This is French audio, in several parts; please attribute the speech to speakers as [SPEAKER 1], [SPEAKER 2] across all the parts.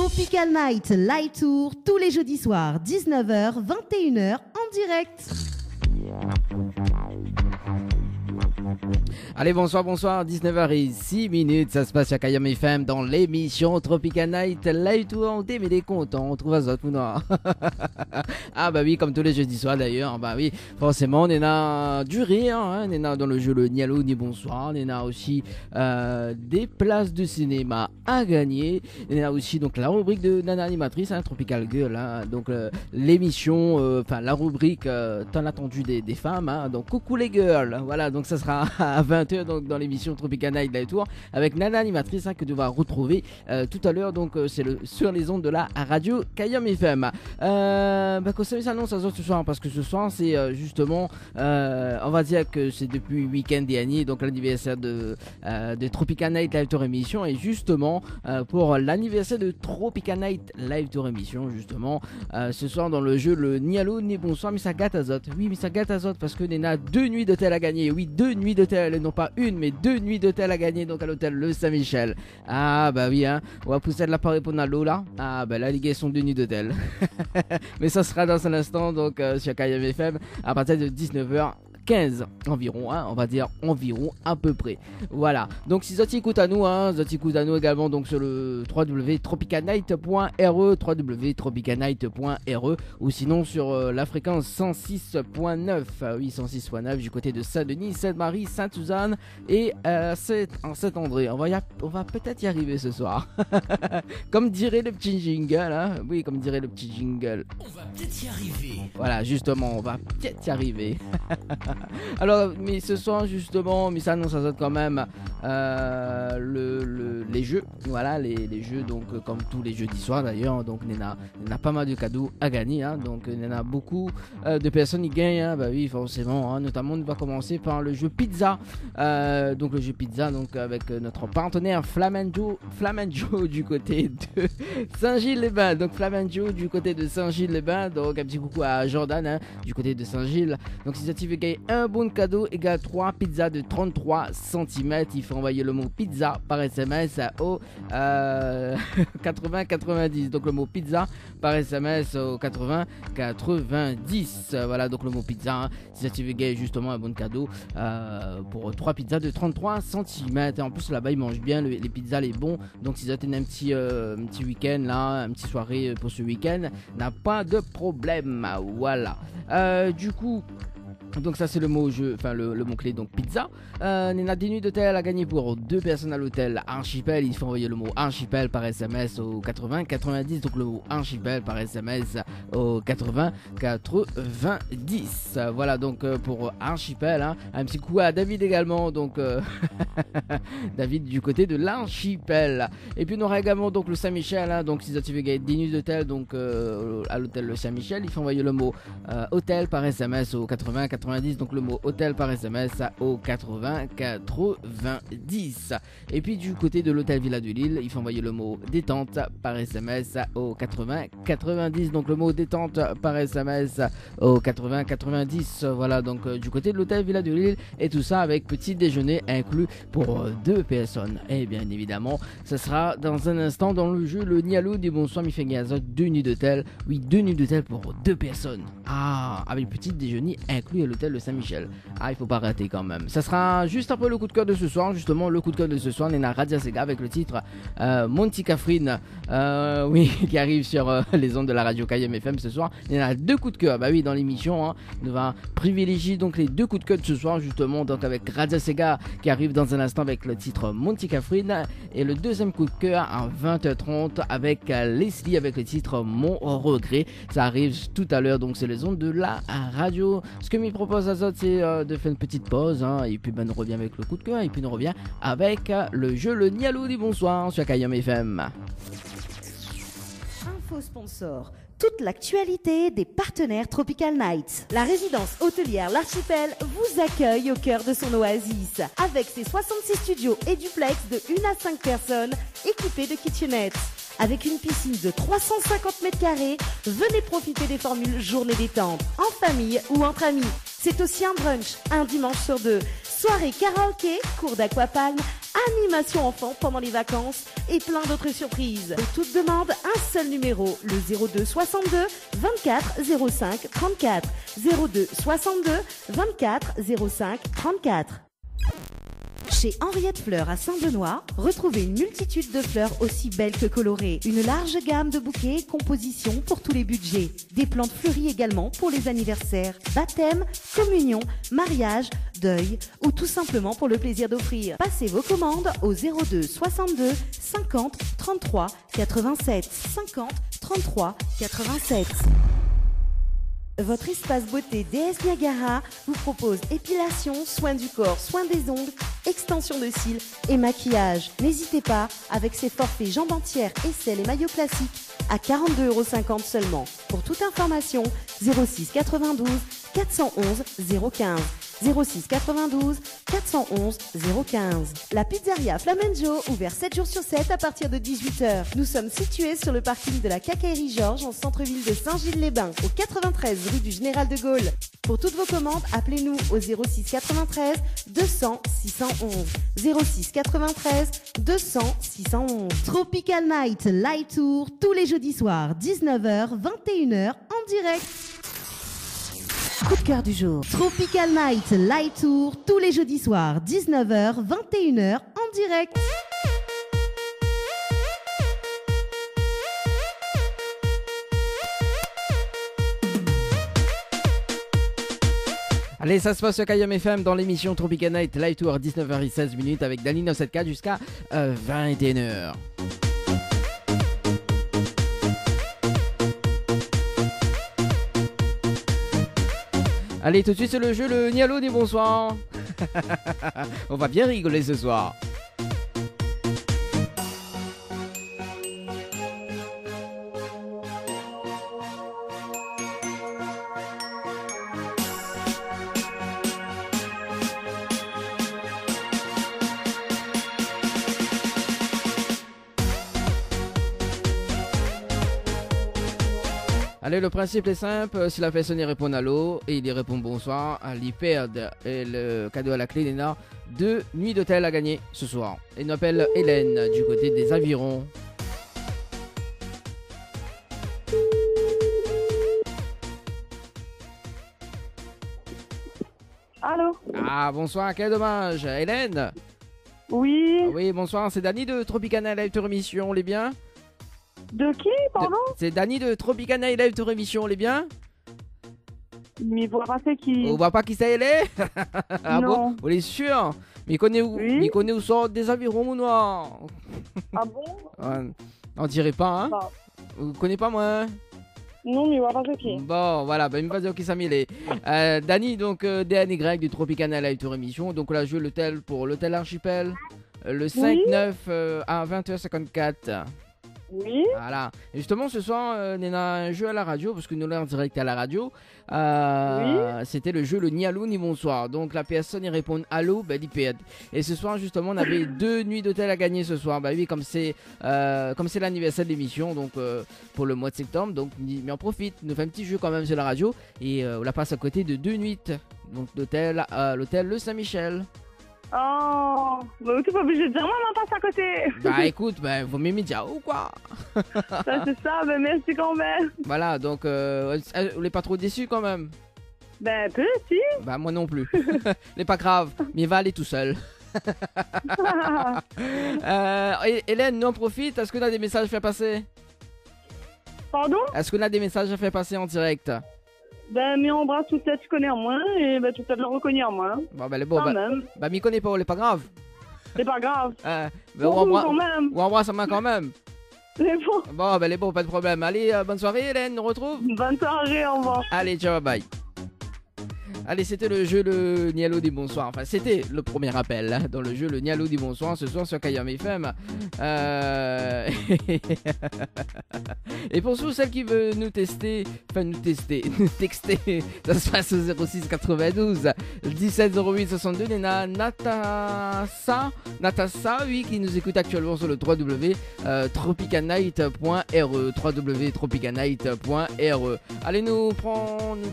[SPEAKER 1] Tropical Night Live Tour tous les jeudis soirs, 19h, 21h en direct.
[SPEAKER 2] Allez, bonsoir, 19h06, ça se passe à Kayam FM dans l'émission Tropical Night Live Tour. On mais des contents, on trouve à Zot ou non? Ah bah oui, comme tous les jeudis soirs d'ailleurs, bah oui, forcément on est là du rire, hein, on est là dans le jeu le ni allô ni bonsoir, on est là aussi des places de cinéma à gagner, on est là aussi donc la rubrique de Nana Animatrice, hein, Tropical Girl, hein, donc l'émission, enfin la rubrique tant attendue des femmes, hein, donc coucou les girls, voilà, donc ça sera à 20h donc dans l'émission Tropical Night Live Tour avec Nana Animatrice, hein, que tu vas retrouver tout à l'heure, donc c'est sur les ondes de la radio Kayam FM. Qu'on s'annonce à ce soir, parce que ce soir c'est justement on va dire que c'est depuis week-end dernier, donc l'anniversaire de Tropical Night Live Tour émission, et justement pour l'anniversaire de Tropical Night Live Tour émission, justement ce soir dans le jeu le ni allô ni bonsoir, mais ça gâte à Zot. Oui, mais ça gâte à Zot parce que on a 2 nuits d'hôtel à gagner. Oui, 2 nuits d'hôtel, non pas une mais 2 nuits d'hôtel à gagner, donc à l'hôtel Le Saint-Michel. Ah bah oui, hein, on va pousser de la parole pour Nalo là. Ah bah la ligue sont 2 nuits d'hôtel. Mais ça sera dans un instant, donc sur KM FM à partir de 19h15 environ, hein, on va dire environ à peu près. Voilà. Donc si Zoti écoute à nous, hein, Zoti écoute à nous également donc sur le www.tropicalnight.re, www.tropicalnight.re, ou sinon sur la fréquence 106.9, oui 106.9 du côté de Saint-Denis, Sainte-Marie, Sainte-Suzanne et en Saint-André. On va peut-être y arriver ce soir. Comme dirait le petit jingle, hein. Oui, comme dirait le petit jingle.
[SPEAKER 3] On va peut-être y arriver.
[SPEAKER 2] Voilà, justement, on va peut-être y arriver. Alors, mais ce soir, justement, mais ça annonce à ça quand même les jeux. Voilà, les jeux, donc, comme tous les jeudis soirs d'ailleurs. Donc, on a pas mal de cadeaux à gagner. Hein, donc, on a beaucoup de personnes qui gagnent. Hein, bah oui, forcément. Hein, notamment, on va commencer par le jeu pizza. Donc, le jeu pizza, donc, avec notre partenaire Flamanjo du côté de Saint-Gilles-les-Bains. Donc, Flamanjo du côté de Saint-Gilles-les-Bains. Donc, un petit coucou à Jordan, hein, du côté de Saint-Gilles. Donc, si tu veux gagner un bon cadeau égale 3 pizzas de 33 cm, il faut envoyer le mot pizza par SMS au 80-90. Donc, le mot pizza par SMS au 80-90. Voilà, donc le mot pizza, hein, si tu veux gagner justement un bon cadeau pour 3 pizzas de 33 cm. Et en plus, là-bas, ils mangent bien les pizzas, les bons. Donc, si tu as un petit week-end, là, une petite soirée pour ce week-end, n'a pas de problème. Voilà. Du coup, donc ça c'est le mot jeu, enfin le mot clé, donc pizza. On a des nuits d'hôtel à gagner pour 2 personnes à l'hôtel Archipel. Il faut envoyer le mot Archipel par SMS au 80-90. Donc le mot Archipel par SMS au 80-90. Voilà, donc pour Archipel, hein. Un petit coup à David également, donc David du côté de l'Archipel. Et puis on aura également donc le Saint-Michel, hein. Donc si tu veux gagner des nuits d'hôtel, donc à l'hôtel le Saint-Michel, il faut envoyer le mot hôtel par SMS au 80-90. Donc le mot hôtel par SMS au 80-90. Et puis du côté de l'hôtel Villa de Lille, il faut envoyer le mot détente par SMS au 80-90. Donc le mot détente par SMS au 80-90. Voilà, donc du côté de l'hôtel Villa de Lille, et tout ça avec petit déjeuner inclus pour 2 personnes. Et bien évidemment, ça sera dans un instant dans le jeu le Nialou du bonsoir mi fait 2 nuits d'hôtel. Oui, 2 nuits d'hôtel pour 2 personnes. Ah, avec petit déjeuner inclus à l'hôtel de Saint-Michel. Ah, il faut pas rater quand même. Ça sera juste après le coup de cœur de ce soir. Justement, le coup de cœur de ce soir, on est à Radia Sega avec le titre Monty Catherine, oui, qui arrive sur les ondes de la radio KM FM ce soir. Il y en a 2 coups de cœur. Bah oui, dans l'émission, hein, on va privilégier donc les 2 coups de cœur de ce soir, justement, donc avec Radia Sega qui arrive dans un instant avec le titre Monty Catherine, et le deuxième coup de cœur à 20h30 avec Leslie avec le titre Mon regret. Ça arrive tout à l'heure, donc c'est les ondes de la radio. Ce que me propose Azot, c'est de faire une petite pause, hein, et puis on revient avec le coup de cœur, et puis on revient avec le jeu le Nialou du bonsoir sur KM FM.
[SPEAKER 1] Info sponsor. Toute l'actualité des partenaires Tropical Nights. La résidence hôtelière L'Archipel vous accueille au cœur de son oasis. Avec ses 66 studios et duplex de 1 à 5 personnes équipés de kitchenettes. Avec une piscine de 350 mètres carrés, venez profiter des formules journée détente, en famille ou entre amis. C'est aussi un brunch, un dimanche sur 2. Soirée karaoké, cours d'aquapalme, animation enfant pendant les vacances et plein d'autres surprises. Pour toute demande, un seul numéro, le 02 62 24 05 34. 02 62 24 05 34. Chez Henriette Fleurs à Saint-Benoît, retrouvez une multitude de fleurs aussi belles que colorées. Une large gamme de bouquets et compositions pour tous les budgets. Des plantes fleuries également pour les anniversaires, baptêmes, communions, mariages, deuil ou tout simplement pour le plaisir d'offrir. Passez vos commandes au 02 62 50 33 87. 50 33 87. Votre espace beauté DS Niagara vous propose épilation, soins du corps, soins des ongles, extension de cils et maquillage. N'hésitez pas, avec ses forfaits jambes entières, aisselles et maillots classiques à 42,50 € seulement. Pour toute information, 06 92 411 015. 06 92 411 015. La pizzeria Flamenjo, ouvert 7 jours sur 7 à partir de 18h. Nous sommes situés sur le parking de la Quincaillerie Georges en centre-ville de Saint-Gilles-les-Bains, au 93 rue du Général de Gaulle. Pour toutes vos commandes, appelez-nous au 06 93 200 611. 06 93 200 611. Tropical Night Light Tour tous les jeudis soirs, 19h, 21h en direct. Coup de cœur du jour. Tropical Night Light Tour tous les jeudis soirs, 19h, 21h en direct.
[SPEAKER 2] Allez, ça se passe sur Kayam FM dans l'émission Tropical Night Live Tour 19h16 avec Dani 974 jusqu'à 21h. Allez, tout de suite c'est le jeu, le Nialo des bonsoir. On va bien rigoler ce soir. Allez, le principe est simple, si la personne y répond allô et il y répond bonsoir, il perd et le cadeau à la clé, il a 2 nuits d'hôtel à gagner ce soir. Il nous appelle Hélène du côté des Avirons.
[SPEAKER 3] Allô?
[SPEAKER 2] Ah, bonsoir, quel dommage. Hélène?
[SPEAKER 3] Oui.
[SPEAKER 2] Oui, bonsoir, c'est Dani de Tropicana Live Tour Émission, on est bien?
[SPEAKER 3] De qui, pardon?
[SPEAKER 2] C'est Dani de Tropicana Live Tour Émission, on est bien?
[SPEAKER 3] Mais vous pensez qui?
[SPEAKER 2] On voit pas qui ça elle est? Ah
[SPEAKER 3] non.
[SPEAKER 2] Bon, on est sûr? Mais il connaît où?
[SPEAKER 3] Oui.
[SPEAKER 2] Mais il connaît où sont des Avirons, mon noir?
[SPEAKER 3] Ah bon?
[SPEAKER 2] On dirait pas, hein?
[SPEAKER 3] Bah.
[SPEAKER 2] Vous connaissez pas moi?
[SPEAKER 3] Non, mais vous pensez qui?
[SPEAKER 2] Bon, voilà, il me va dire qui ça m'est. Dani, donc DNY du Tropicana Live Tour Émission. Donc là, je joue l'hôtel pour l'hôtel Archipel. Le 5-9 à 20h54.
[SPEAKER 3] Oui.
[SPEAKER 2] Voilà. Et justement, ce soir, on a un jeu à la radio, parce que nous l'avons en direct à la radio.
[SPEAKER 3] Oui.
[SPEAKER 2] C'était le jeu le ni allô ni bonsoir. Donc la personne y répond allô, ben il perd. Et ce soir, justement, on avait 2 nuits d'hôtel à gagner ce soir. Bah oui, comme c'est l'anniversaire de l'émission, donc pour le mois de septembre. Donc, mais on profite, nous fait un petit jeu quand même sur la radio. Et on la passe à côté de 2 nuits donc d'hôtel à l'hôtel Le Saint-Michel.
[SPEAKER 3] Oh, bah, t'es pas obligé de dire moi, on passe à côté.
[SPEAKER 2] Bah écoute, vaut mieux me dire ou quoi.
[SPEAKER 3] Ça, c'est ça, mais merci quand même.
[SPEAKER 2] Voilà, donc on n'est pas trop déçus quand même.
[SPEAKER 3] Ben, peu, si.
[SPEAKER 2] Bah moi non plus. n'est pas grave, mais il va aller tout seul. Hélène, nous on profite. Est-ce qu'on a des messages à faire passer?
[SPEAKER 3] Pardon?
[SPEAKER 2] Est-ce qu'on a des messages à faire passer en direct?
[SPEAKER 3] Ben, mais on embrasse tout ça, tu connais en moi, et ben, tout ça, le reconnaît en moi.
[SPEAKER 2] Bon, bah, bon,
[SPEAKER 3] quand même.
[SPEAKER 2] Bah, m'y connaît pas, c'est pas grave.
[SPEAKER 3] C'est pas grave.
[SPEAKER 2] On
[SPEAKER 3] même.
[SPEAKER 2] embrasse sa main quand même.
[SPEAKER 3] C'est bon.
[SPEAKER 2] Bon, bah, les bons, pas de problème. Allez, bonne soirée, Hélène, on retrouve.
[SPEAKER 3] Bonne soirée, au revoir.
[SPEAKER 2] Allez, ciao, bye. Allez, c'était le jeu le Nialo du bonsoir. Enfin, c'était le premier appel hein, dans le jeu le Nialo du bonsoir ce soir sur Kayam FM. Et pour celles qui veulent nous tester, nous texter, ça se passe au 06 92 17 08 62. Il y a Natassa, oui, qui nous écoute actuellement sur le www.tropicanight.re. www.tropicanight.re. Allez, nous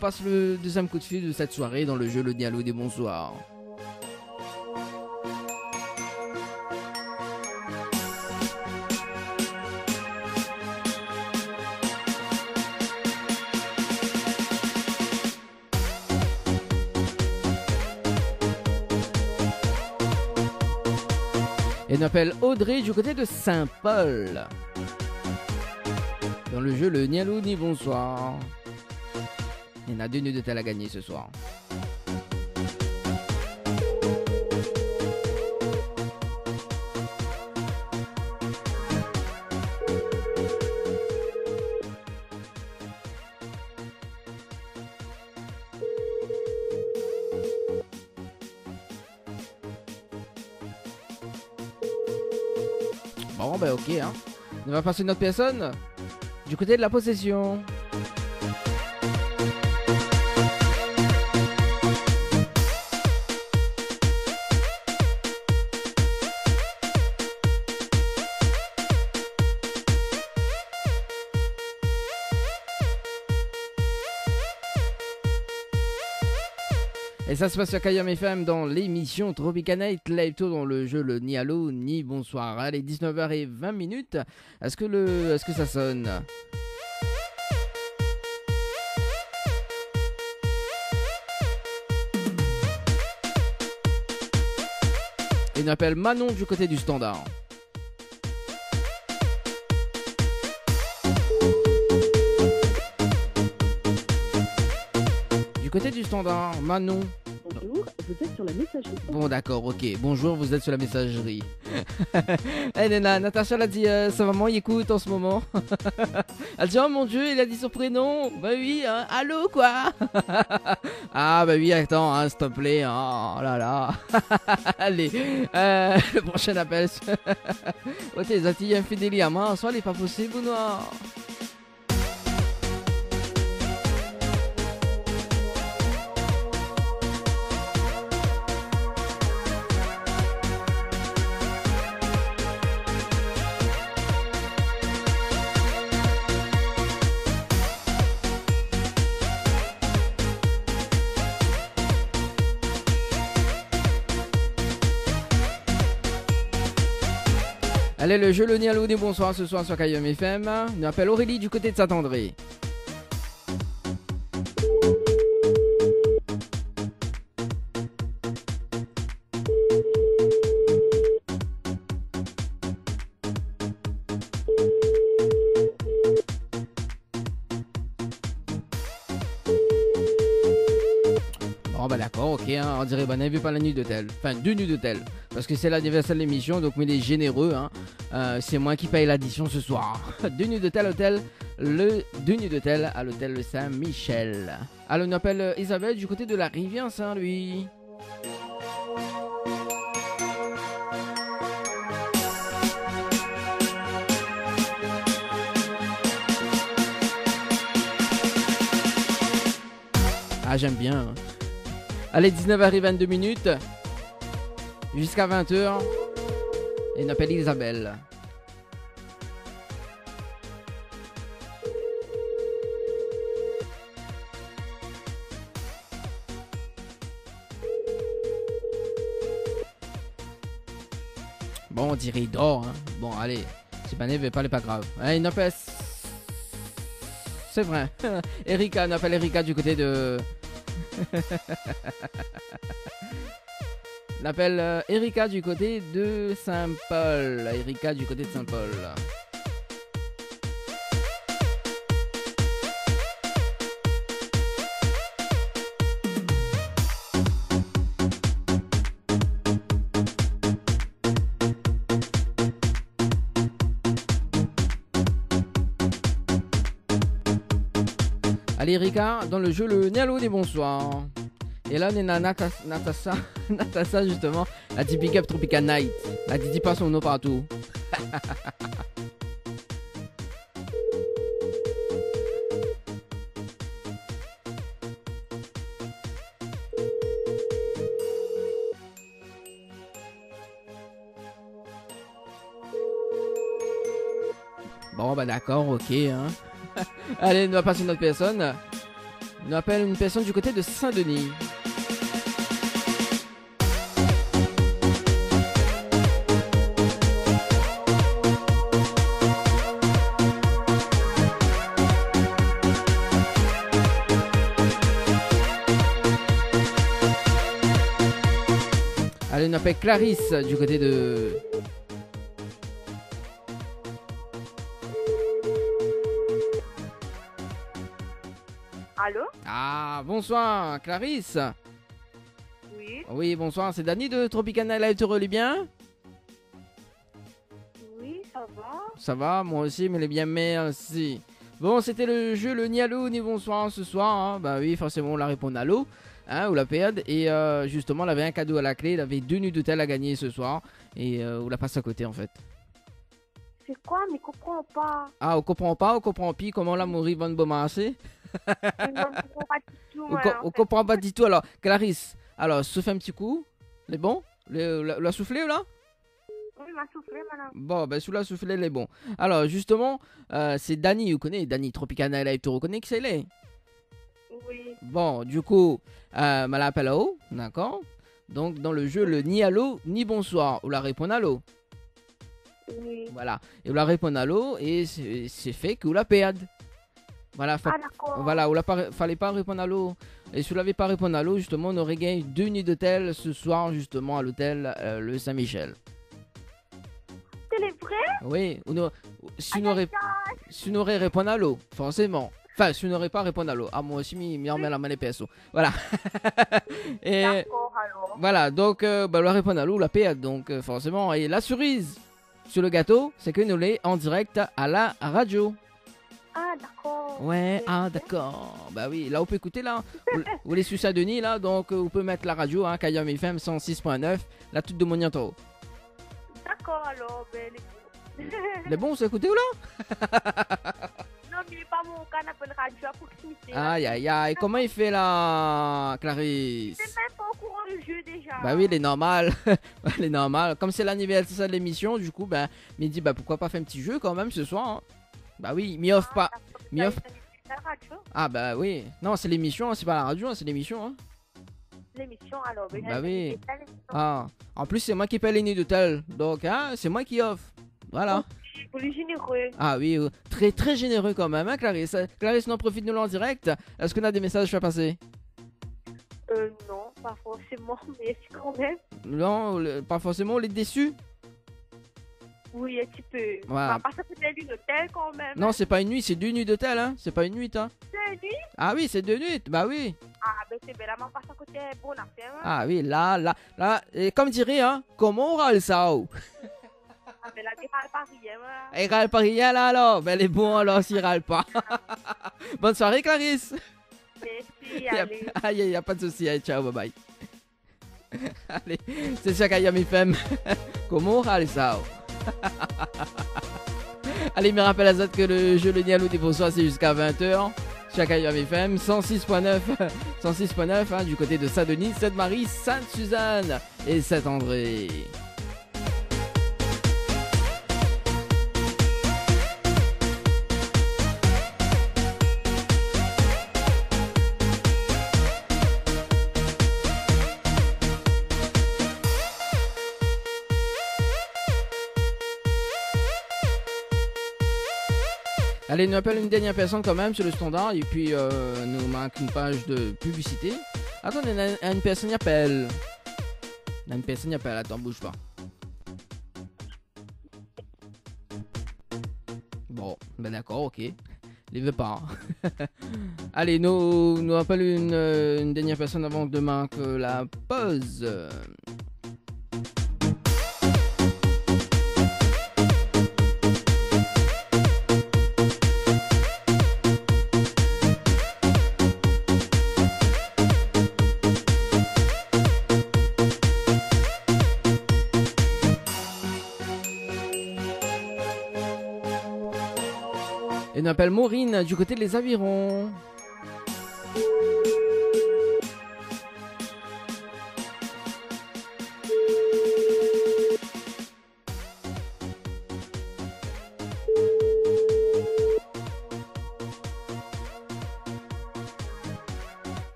[SPEAKER 2] passe le deuxième coup de fil de cette soirée dans le jeu le Nialo des bonsoirs. Et on appelle Audrey du côté de Saint-Paul. Dans le jeu, le ni allô ni bonsoir. Il y en a 2 nuits de tel à gagner ce soir. Bon, ben ok, hein. On va passer une autre personne du côté de la possession. Et ça se passe sur Kayam FM dans l'émission Tropical Night Live Tour dans le jeu le ni allô ni bonsoir. Allez, 19h20. Est-ce que ça sonne? Et on appelle Manon du côté du standard. Du côté du standard, Manon.
[SPEAKER 3] Bonjour, vous êtes sur la messagerie.
[SPEAKER 2] Bon d'accord, ok. Bonjour, vous êtes sur la messagerie. Eh Nena, Natacha l'a dit, sa maman y écoute en ce moment. Elle dit, oh mon dieu, il a dit son prénom. Bah oui, hein, allô quoi. Ah bah oui, attends, hein, s'il te plaît. Hein, oh là là. Allez, le prochain appel. Oh t'es attiré infidèle à moi, en soi, il est pas possible ou non? Allez, le jeu le ni allô ni bonsoir ce soir sur Kayam FM. On appelle Aurélie du côté de Saint-André. Bon bah d'accord, ok, hein, on dirait bah n'avez pas la nuit d'hôtel, enfin 2 nuits d'hôtel, parce que c'est l'anniversaire de l'émission, donc mais il est généreux, hein. C'est moi qui paye l'addition ce soir. 2 nuits d'hôtel, 2 nuits d'hôtel à l'hôtel Saint-Michel. Alors on appelle Isabelle du côté de la rivière Saint-Louis. Ah j'aime bien, hein. Allez, 19h22, jusqu'à 20h, et on appelle Isabelle. Bon, on dirait il dort, hein. Bon, allez, c'est pas n'est pas grave. Allez, on appelle... C'est vrai. Erika, on appelle Erika du côté de... On appelle Erika du côté de Saint-Paul. Erika du côté de Saint-Paul. Allez Erika, dans le jeu le ni allô ni bonsoir. Et là on est à Natacha justement, la dit Big Up Tropical Night. La dit pas son nom partout. Bon bah d'accord, ok hein. Allez, on va passer une autre personne. On appelle une personne du côté de Saint-Denis. Allez, on appelle Clarisse du côté de
[SPEAKER 3] Allô?
[SPEAKER 2] Ah, bonsoir, Clarisse.
[SPEAKER 3] Oui.
[SPEAKER 2] Oui, bonsoir, c'est Dani de Tropicana Live, te relis bien?
[SPEAKER 3] Oui, ça va.
[SPEAKER 2] Ça va, moi aussi, mais les bien, merci. Bon, c'était le jeu, le Nialo, ni bonsoir ce soir. Hein. Bah oui, forcément, on la répond à l'eau, hein, ou la période. Et justement, elle avait un cadeau à la clé, elle avait 2 nuits d'hôtel à gagner ce soir. Et on la passe à côté, en fait.
[SPEAKER 3] C'est quoi? Mais je comprends pas.
[SPEAKER 2] Ah, on comprend pas, on comprend plus comment l'amour va nous bombarder.
[SPEAKER 3] Je ne comprends pas du tout, moi,
[SPEAKER 2] On
[SPEAKER 3] en fait.
[SPEAKER 2] comprend pas du tout. Alors, Clarisse, alors, souffle un petit coup. Les bons? La souffler, là?
[SPEAKER 3] Oui, il m'a soufflé, madame.
[SPEAKER 2] Bon, ben, sous la souffler, les bons. Alors, justement, c'est Dani, vous connaissez, Dani Tropicana Live, tu reconnais que c'est les?
[SPEAKER 3] Oui.
[SPEAKER 2] Bon, du coup, me l'appelle à haut, d'accord? Donc, dans le jeu, le ni allô, ni bonsoir, ou la répond à l'eau.
[SPEAKER 3] Oui.
[SPEAKER 2] Voilà. Et vous la répond à l'eau, et c'est fait que vous la perdez. Voilà,
[SPEAKER 3] Ah, d'accord.
[SPEAKER 2] voilà, fallait pas répondre à l'eau. Et si vous l'avez pas répondu à l'eau, justement, on aurait gagné 2 nuits d'hôtel ce soir, justement, à l'hôtel le Saint-Michel.
[SPEAKER 3] C'est les vrais?
[SPEAKER 2] Oui, si vous n'aurez répondu à l'eau, forcément. Enfin, si vous n'aurez pas répondu à l'eau. Ah, moi aussi, m'y remet la main les pinceaux. Voilà. Et
[SPEAKER 3] D'accord, alors.
[SPEAKER 2] voilà, donc, la répondre à l'eau, la paix, donc, forcément. Et la cerise sur le gâteau, c'est que nous l'est en direct à la radio.
[SPEAKER 3] Ah, d'accord.
[SPEAKER 2] Ouais,
[SPEAKER 3] Ok.
[SPEAKER 2] ah, d'accord. Bah oui, là, on peut écouter, là. Vous les sucez à Denis, là, donc, vous pouvez mettre la radio, hein, Kayam FM 106.9, la toute de Monianto.
[SPEAKER 3] D'accord, alors, ben, les
[SPEAKER 2] Les bons, c'est écouté ou là?
[SPEAKER 3] Non, mais pas mon cas, on appelle radio à proximité.
[SPEAKER 2] Aïe, aïe, aïe, comment il fait, là, Clarisse?
[SPEAKER 3] C'est même pas au courant du jeu, déjà.
[SPEAKER 2] Bah oui, il est normal. Il est normal. Comme c'est l'anniversaire de l'émission, du coup, ben, il dit, bah pourquoi pas faire un petit jeu quand même ce soir. Hein. Bah oui, m'y offre pas. M'y offre.
[SPEAKER 3] La radio.
[SPEAKER 2] Ah bah oui. Non, c'est l'émission, hein, c'est pas la radio, hein, c'est l'émission. Hein.
[SPEAKER 3] L'émission, alors. Ben,
[SPEAKER 2] Bah oui.
[SPEAKER 3] c'est ça, l'émission.
[SPEAKER 2] Ah. En plus, c'est moi qui paye les nuits d'hôtel. Donc, hein, c'est moi qui offre. Voilà.
[SPEAKER 3] Pour les généreux.
[SPEAKER 2] Ah oui, très très généreux quand même, hein, Clarisse. Clarisse, n'en profite nous en direct. Est-ce qu'on a des messages à faire passer?
[SPEAKER 3] Non, pas forcément, mais c'est quand même.
[SPEAKER 2] Non, pas forcément, on est déçus.
[SPEAKER 3] Oui, un petit peu.
[SPEAKER 2] Voilà.
[SPEAKER 3] On va pas s'appeler une hôtel quand même.
[SPEAKER 2] Non, c'est pas une nuit, c'est 2 nuits d'hôtel, hein. C'est pas une nuit, hein.
[SPEAKER 3] C'est une nuit?
[SPEAKER 2] Ah oui, c'est 2 nuits. Bah oui.
[SPEAKER 3] Ah, ben c'est bien, là, on passe à côté, bon affaire. Hein.
[SPEAKER 2] Ah oui, là, et comme dirait, hein, comment on râle ça? Oh?
[SPEAKER 3] Ah, ben là, tu râles pas rien. Hein.
[SPEAKER 2] Il râle pas rien là alors? Ben les bons alors s'il râle pas. Bonne soirée Clarisse.
[SPEAKER 3] Merci, allez.
[SPEAKER 2] Aïe, y a pas de souci, allez, ciao, bye bye. Allez, c'est ça Kayam FM. Comment on râle ça? Oh? Allez, me rappelle à ça que le jeu le Nialou des bonsoirs c'est jusqu'à 20h. Sur Kayam FM 106.9 106.9 hein, du côté de Saint-Denis, Sainte-Marie, Sainte-Suzanne et Saint-André. Allez, nous appelle une dernière personne quand même sur le standard et puis nous manque une page de publicité. Attendez, une personne y appelle. Une personne y appelle, attends, bouge pas. Bon, ben d'accord, ok. Il veut pas. Allez, nous appelle une dernière personne avant de marquer la pause. Et on appelle Maureen du côté des Avirons.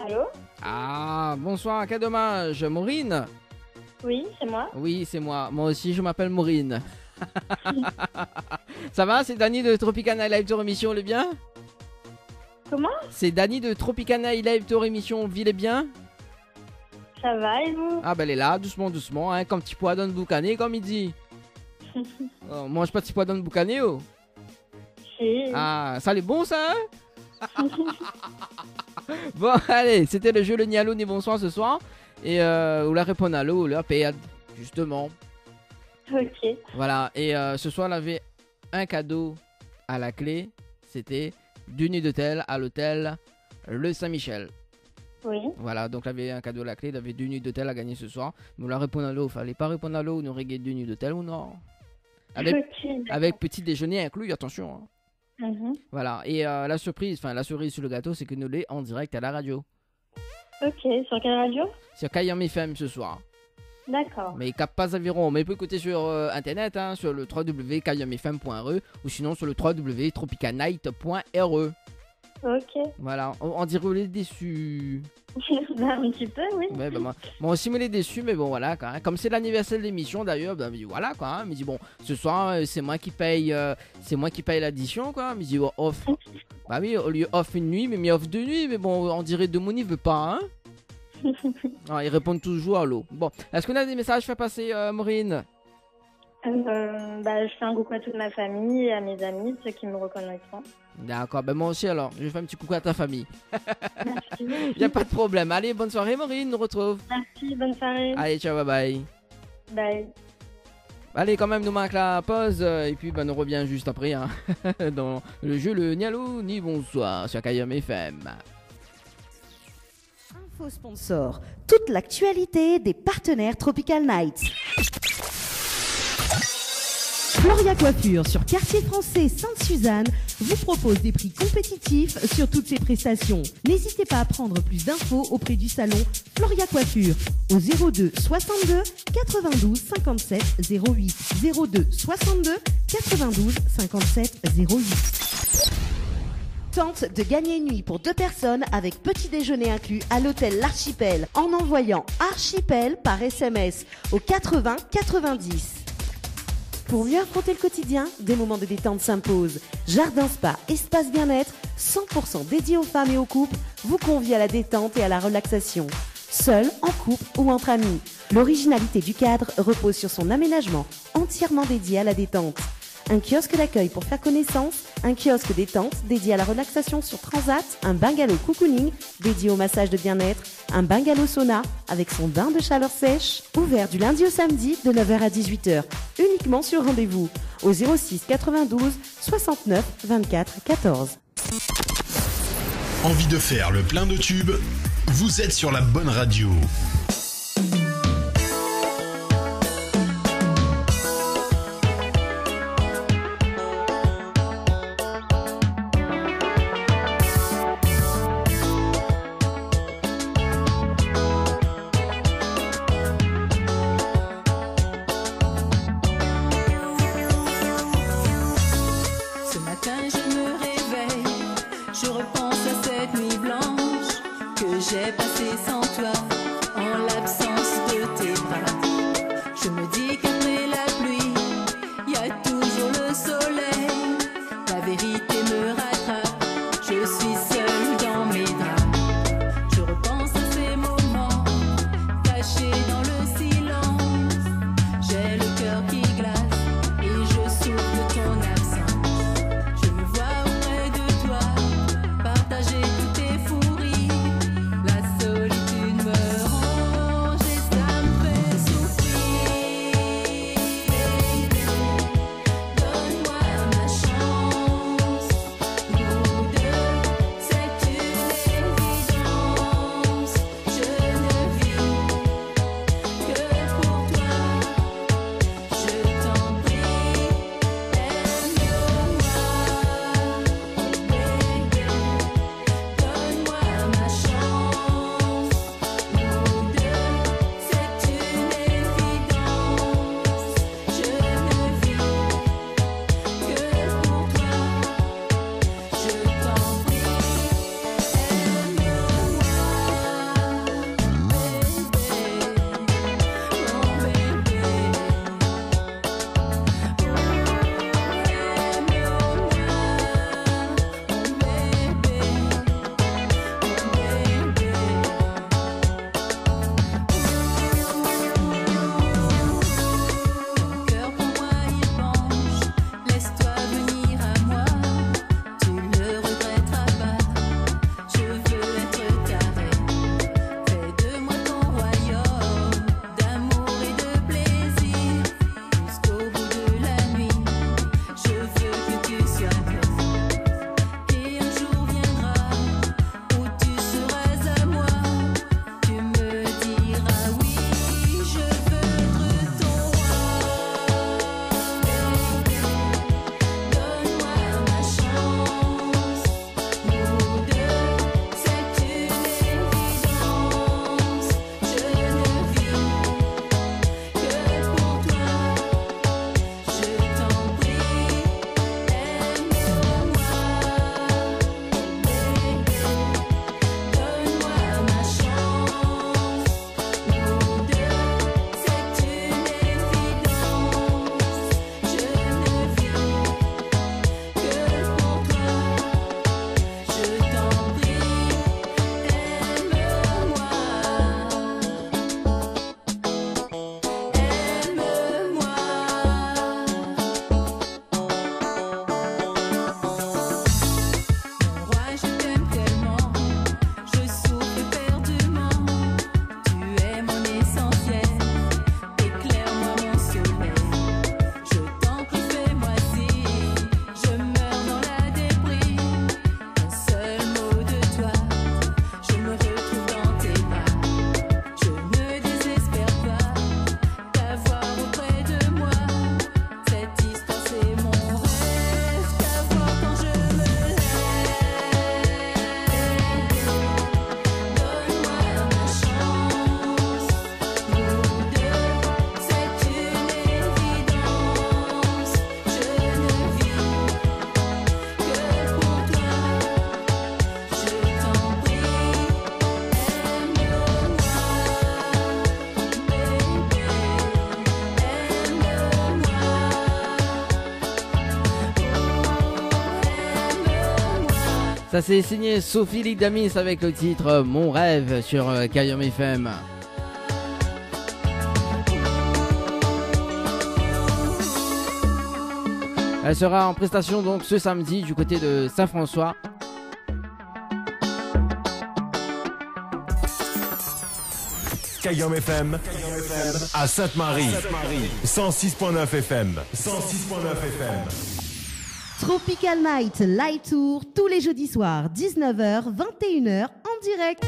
[SPEAKER 3] Allô?
[SPEAKER 2] Ah, bonsoir, quel dommage. Maureen?
[SPEAKER 3] Oui, c'est moi.
[SPEAKER 2] Oui, c'est moi. Moi aussi, je m'appelle Maureen. Ça va, c'est Dani de Tropicana Live Tour Émission, le bien?
[SPEAKER 3] Comment?
[SPEAKER 2] C'est Dani de Tropicana Live Tour Émission, ville bien?
[SPEAKER 3] Ça va et vous?
[SPEAKER 2] Ah ben elle est là, doucement, doucement, hein, comme petit pois dans le boucané, comme il dit. Oh, mange pas de petit pois dans le boucané, oh.
[SPEAKER 3] Si.
[SPEAKER 2] Ah, ça c'est bon ça, hein? Bon, allez, c'était le jeu Le Nialo ni bonsoir ce soir. Et ou la répondre à l'eau ou la paix, justement.
[SPEAKER 4] Ok.
[SPEAKER 2] Voilà, et ce soir, on avait un cadeau à la clé. C'était d'une nuit d'hôtel à l'hôtel Le Saint-Michel.
[SPEAKER 4] Oui.
[SPEAKER 2] Voilà, donc il avait un cadeau à la clé. Il avait 2 nuits d'hôtel à gagner ce soir. Mais on l'a répondu à l'eau. Fallait pas répondre à l'eau ou nous régler 2 nuits d'hôtel ou non. Avec,
[SPEAKER 4] Ok.
[SPEAKER 2] avec petit déjeuner inclus, attention. Hein.
[SPEAKER 4] Mhm.
[SPEAKER 2] Voilà, et la cerise sur le gâteau, c'est que nous l'est en direct à la radio.
[SPEAKER 4] Ok. Sur quelle radio?
[SPEAKER 2] Sur Kayam FM ce soir.
[SPEAKER 4] D'accord.
[SPEAKER 2] Mais il capte pas environ. Mais il peut écouter sur internet, hein, sur le www.kayamfm.re ou sinon sur le www.tropicanight.re.
[SPEAKER 4] Ok.
[SPEAKER 2] Voilà, on dirait on est déçus.
[SPEAKER 4] Bah, un petit peu, oui.
[SPEAKER 2] Ouais, bah, moi aussi, me l'ai déçu, mais bon, voilà, quand même. Comme c'est l'anniversaire de l'émission d'ailleurs, bah, voilà, quoi. Hein, me dit, bon, ce soir, c'est moi qui paye l'addition, quoi. Me dit, oh, off. Bah oui, au lieu off une nuit, mais mis off 2 nuits, mais bon, on dirait de mon il veut pas, hein. Ah, ils répondent toujours à l'eau. Bon, est-ce qu'on a des messages à faire passer, Maureen?
[SPEAKER 4] Bah, je fais un coucou à toute ma famille et à mes amis, ceux qui me reconnaîtront.
[SPEAKER 2] D'accord, ben moi aussi alors, je fais un petit coucou à ta famille.
[SPEAKER 4] Merci.
[SPEAKER 2] Y a pas de problème. Allez, bonne soirée, Maureen, on nous retrouve.
[SPEAKER 4] Merci, bonne soirée.
[SPEAKER 2] Allez, ciao, bye bye.
[SPEAKER 4] Bye.
[SPEAKER 2] Allez, quand même, nous manque la pause. Et puis, bah, nous revient juste après hein, dans le jeu Le Nialo ni bonsoir sur Kayam FM.
[SPEAKER 1] Info sponsor, toute l'actualité des partenaires Tropical Nights. Floria Coiffure sur Quartier Français Sainte-Suzanne vous propose des prix compétitifs sur toutes ses prestations. N'hésitez pas à prendre plus d'infos auprès du salon Floria Coiffure au 02 62 92 57 08 02 62 92 57 08. Tente de gagner une nuit pour 2 personnes avec petit déjeuner inclus à l'hôtel L'Archipel en envoyant Archipel par SMS au 80 90. Pour mieux affronter le quotidien, des moments de détente s'imposent. Jardin Spa, espace bien-être, 100% dédié aux femmes et aux couples, vous convie à la détente et à la relaxation. Seul, en couple ou entre amis. L'originalité du cadre repose sur son aménagement, entièrement dédié à la détente. Un kiosque d'accueil pour faire connaissance, un kiosque détente dédié à la relaxation sur Transat, un bungalow cocooning dédié au massage de bien-être, un bungalow sauna avec son bain de chaleur sèche, ouvert du lundi au samedi de 9h à 18h, uniquement sur rendez-vous, au 06 92 69 24 14.
[SPEAKER 5] Envie de faire le plein de tubes? Vous êtes sur la bonne radio.
[SPEAKER 6] J'ai passé sans toi, en l'absence de tes bras. Je me dis qu'après la pluie, il y a toujours le soleil. La vérité me rattrape, je suis seule dans mes draps. Je repense à ces moments, cachés dans le silence. J'ai le cœur qui glace et je souffre de ton absence. Je me vois auprès de toi, partager toutes tes fouries. La solitude me ronge et ça me fait souffrir. Donne-moi ma chance,
[SPEAKER 2] Ça c'est signé Sophie Ligdamis avec le titre Mon rêve sur Kayam FM. Elle sera en prestation donc ce samedi du côté de Saint-François.
[SPEAKER 7] Kayam FM à Sainte-Marie. 106.9 FM. 106.9 FM.
[SPEAKER 1] Tropical Night Live Tour tous les jeudis soirs, 19h, 21h en direct.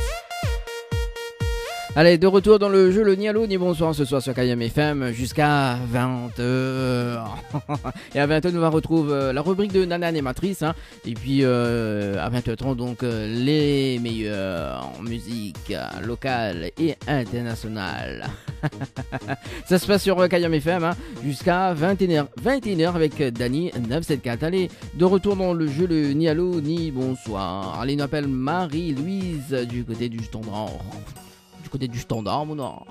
[SPEAKER 2] Allez, de retour dans le jeu, le ni allô ni bonsoir ce soir sur Kayam FM jusqu'à 20h. Et à 20h, nous va retrouver la rubrique de Nana Animatrice. Hein. Et puis à 20h30, donc les meilleurs en musique locale et internationale. Ça se passe sur Kayam FM hein, jusqu'à 21h avec Dani 974. Allez, de retour dans le jeu, le ni allô ni bonsoir. Allez, nous appelle Marie-Louise du côté du standard. Côté du standard, mon nom.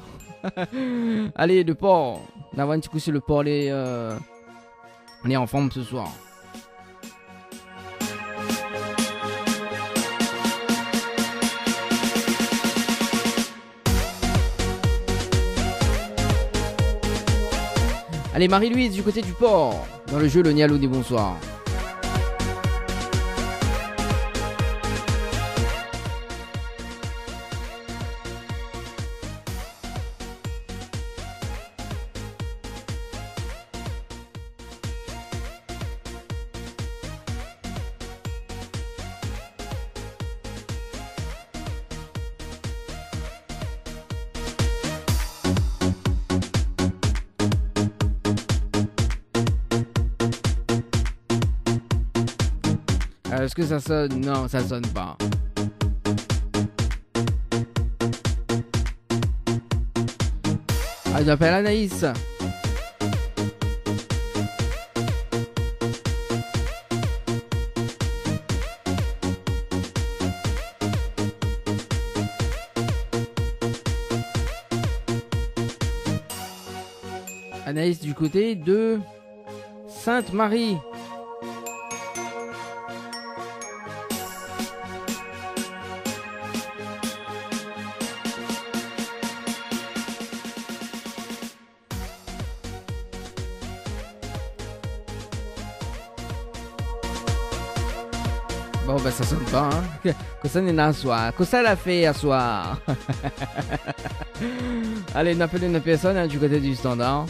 [SPEAKER 2] Allez, le port. On va un petit coup sur le port. On est en forme ce soir. Allez, Marie-Louise du côté du port. Dans le jeu, le Nialo des bonsoirs. Est-ce que ça sonne? Non, ça sonne pas. Ah, j'appelle Anaïs. Anaïs du côté de Sainte-Marie. Bon ben ça sonne pas hein. Que ça n'est pas soir. Que ça l'a fait à soir. Allez, on appelle une personne hein, du côté du standard.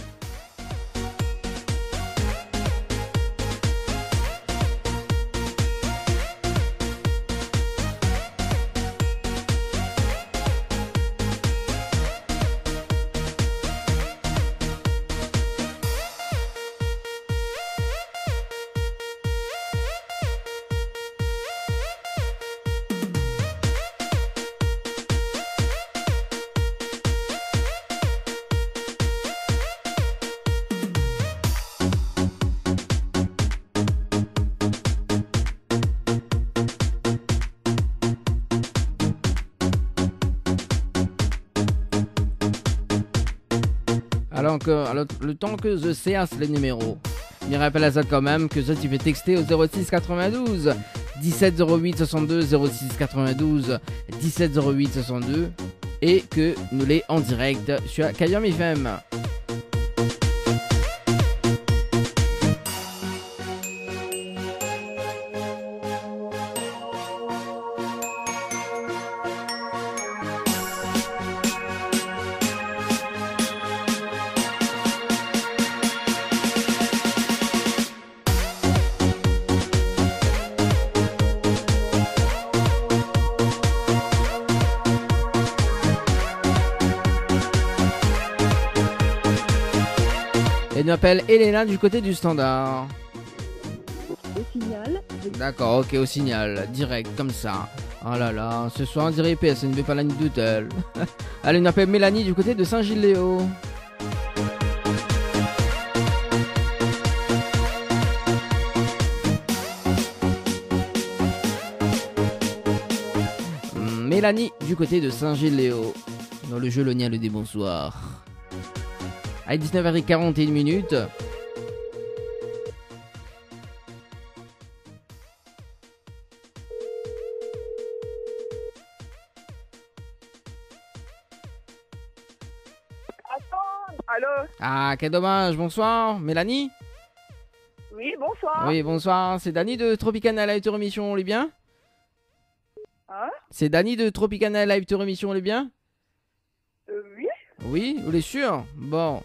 [SPEAKER 2] Alors le temps que je cherche les numéros, je me rappelle à ça quand même que ça tu peux texter au 06 92 17 08 62 06 92 17 08 62 et que nous l'est en direct sur Kayam FM. Et nous appelle Elena du côté du standard.
[SPEAKER 3] Au signal.
[SPEAKER 2] D'accord, ok, au signal, direct, comme ça. Oh là là, ce soir on dirait PS, ne veut pas la nuit d'hôtel. Allez, on appelle Mélanie du côté de Saint-Gilles-Léo. Mélanie du côté de Saint-Gilles-Léo. Dans le jeu, le Nia le des bonsoirs. À 19h41 minutes.
[SPEAKER 3] allô.
[SPEAKER 2] Ah, quel dommage. Bonsoir, Mélanie.
[SPEAKER 3] Oui, bonsoir.
[SPEAKER 2] Oui, bonsoir. C'est Dany de Tropicana Live Tour Émission, on est bien?
[SPEAKER 3] Hein?
[SPEAKER 2] C'est Dany de Tropicana Live Tour Émission, on est bien?
[SPEAKER 3] Oui.
[SPEAKER 2] Oui, vous êtes sûr? Bon.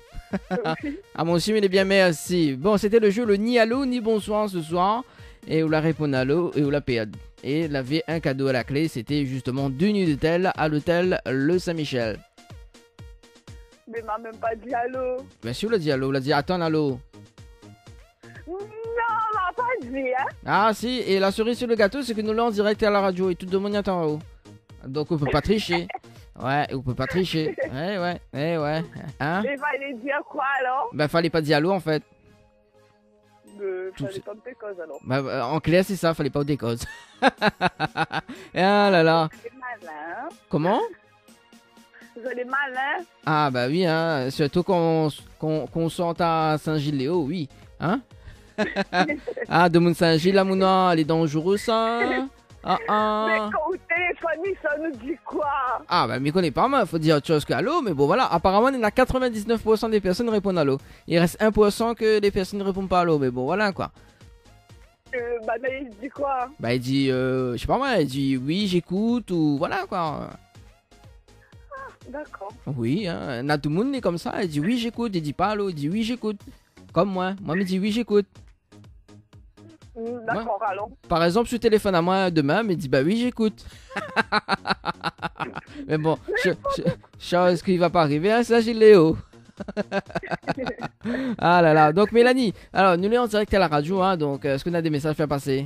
[SPEAKER 3] Oui.
[SPEAKER 2] Ah, moi aussi, mais il est bien, merci. Bon, c'était le jeu le ni allô ni bonsoir ce soir. Et où la répond allô et où la paye. Et il avait un cadeau à la clé, c'était justement 2 nuits d'hôtel à l'hôtel Le Saint-Michel.
[SPEAKER 3] Mais il m'a même pas dit allô.
[SPEAKER 2] Bien sûr, il a dit allô, il a dit attends allô.
[SPEAKER 3] Non, il m'a pas dit, hein.
[SPEAKER 2] Ah si, et la cerise sur le gâteau, c'est que nous l'avons en direct à la radio et tout le monde y attend en haut. Donc on peut pas tricher. Ouais, on peut pas tricher. Ouais. Hein?
[SPEAKER 3] Il fallait dire quoi alors?
[SPEAKER 2] Bah fallait pas dire allô en fait.
[SPEAKER 3] Fallait pas me faire cause alors.
[SPEAKER 2] Bah, en clair c'est ça, fallait pas au décose. Ah là là.
[SPEAKER 3] Vous êtes malin, hein.
[SPEAKER 2] Comment?
[SPEAKER 3] Vous êtes malin.
[SPEAKER 2] Ah bah oui, hein, surtout qu'on sort à Saint-Gilles-Léo, oui. Hein? Ah, de mon Saint-Gilles, là, mon elle est dangereuse, ça. Ah,
[SPEAKER 3] Mais
[SPEAKER 2] ah.
[SPEAKER 3] quand au téléphone, ça nous dit quoi?
[SPEAKER 2] Ah, bah, mais connais pas, moi, faut dire autre chose que allô, mais bon, voilà. Apparemment, il y en a 99% des personnes répondent allô. Il reste 1% que les personnes ne répondent pas allô, mais bon, voilà, quoi.
[SPEAKER 3] Bah, il dit quoi?
[SPEAKER 2] Bah, il dit, je sais pas moi, il dit oui, j'écoute, ou voilà, quoi.
[SPEAKER 3] D'accord.
[SPEAKER 2] Oui, hein, là, tout le monde est comme ça, il dit oui, j'écoute, il dit pas allô, il dit oui, j'écoute. Comme moi, me dit oui, j'écoute.
[SPEAKER 3] D'accord, alors.
[SPEAKER 2] Par exemple, je téléphone à moi demain, mais dit bah oui, j'écoute. Mais bon, je sais ce qu'il va pas arriver à Saint-Gilles-Léo. Ah là là, donc Mélanie, alors nous sommes en direct à la radio, hein, donc est-ce qu'on a des messages à faire passer?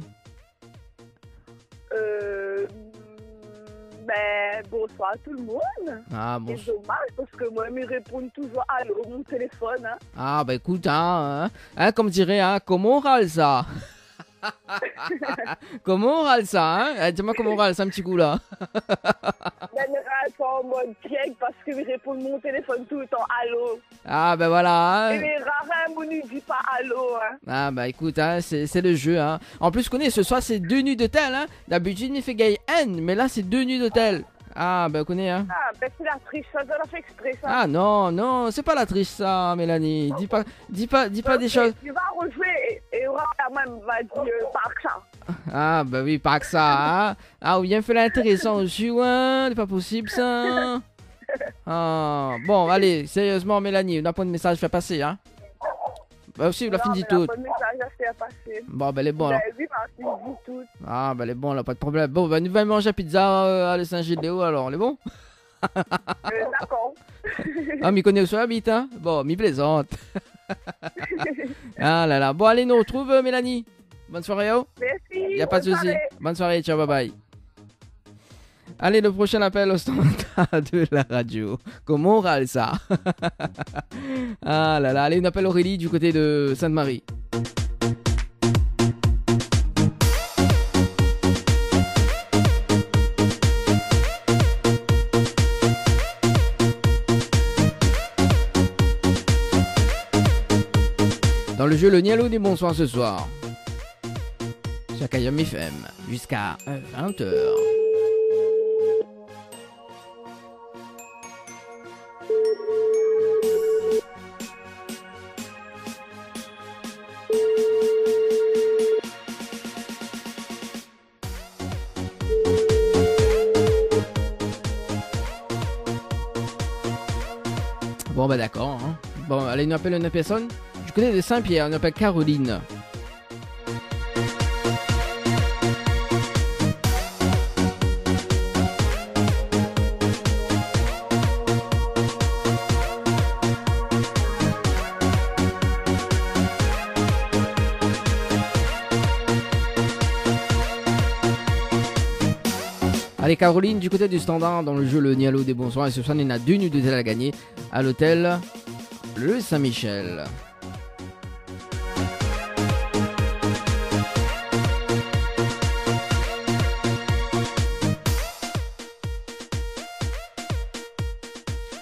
[SPEAKER 3] Ben, bonsoir à tout le monde.
[SPEAKER 2] Ah bon.
[SPEAKER 3] C'est dommage parce que moi, ils me répondent toujours allô, mon téléphone. Hein.
[SPEAKER 2] Ah bah écoute, hein, comme dirait, hein, comment on râle ça? Comment on râle ça, hein? Dis-moi comment on râle ça un petit coup là.
[SPEAKER 3] Ben, ils restent en mode piège parce qu'ils répondent mon téléphone tout le temps allô.
[SPEAKER 2] Ah bah voilà.
[SPEAKER 3] Et
[SPEAKER 2] Hein.
[SPEAKER 3] les rares, on ne dit pas allô. Hein.
[SPEAKER 2] Ah bah écoute, hein, c'est le jeu. Hein. En plus, connais, ce soir c'est 2 nuits d'hôtel. Hein. D'habitude, il fait gagner N, mais là c'est 2 nuits d'hôtel. Ah bah connais, hein.
[SPEAKER 3] Ah, ben c'est la triche, ça doit fait exprès ça.
[SPEAKER 2] Ah non, c'est pas la triche ça, Mélanie. Dis pas des choses.
[SPEAKER 3] Tu vas rejouer et aura même va dire par ça.
[SPEAKER 2] Ah bah oui, pas que ça. Hein. Ah oui, bien fait l'intéressant aussi, ouais. C'est pas possible ça. Ah, bon, allez, sérieusement, Mélanie, on n'a pas de message à faire passer, hein. Bah aussi, on a fini tout.
[SPEAKER 3] Pas de message à faire passer.
[SPEAKER 2] Bon, bah elle est bonne.
[SPEAKER 3] Ben oui, merci, dit tout.
[SPEAKER 2] Ah, bah elle est bonne, là, pas de problème. Bon, bah nous allons manger la pizza à le Saint-Gilles-Léo, alors, elle est bon?
[SPEAKER 3] D'accord.
[SPEAKER 2] Ah, m'y connaît où ça habite, hein? Bon, m'y plaisante. Ah là là. Bon, allez, nous retrouve, Mélanie. Bonne soirée, oh.
[SPEAKER 3] Merci.
[SPEAKER 2] Y a pas de
[SPEAKER 3] bonne
[SPEAKER 2] souci.
[SPEAKER 3] soirée.
[SPEAKER 2] Bonne soirée, ciao, bye bye. Allez, le prochain appel au standard de la radio. Comment on râle ça? Ah là là, allez, on appelle Aurélie du côté de Sainte-Marie. Dans le jeu Le Nialo des Bonsoirs ce soir. Sur Kayam FM, jusqu'à 20h. Bon bah d'accord. Hein. Bon, allez, on appelle une personne. Je connais de Saint-Pierre, on appelle Caroline. Allez Caroline, du côté du standard dans le jeu Le Nialo des Bonsoirs, et ce soir il y en a 2 nuits d'hôtel à gagner à l'hôtel Le Saint-Michel.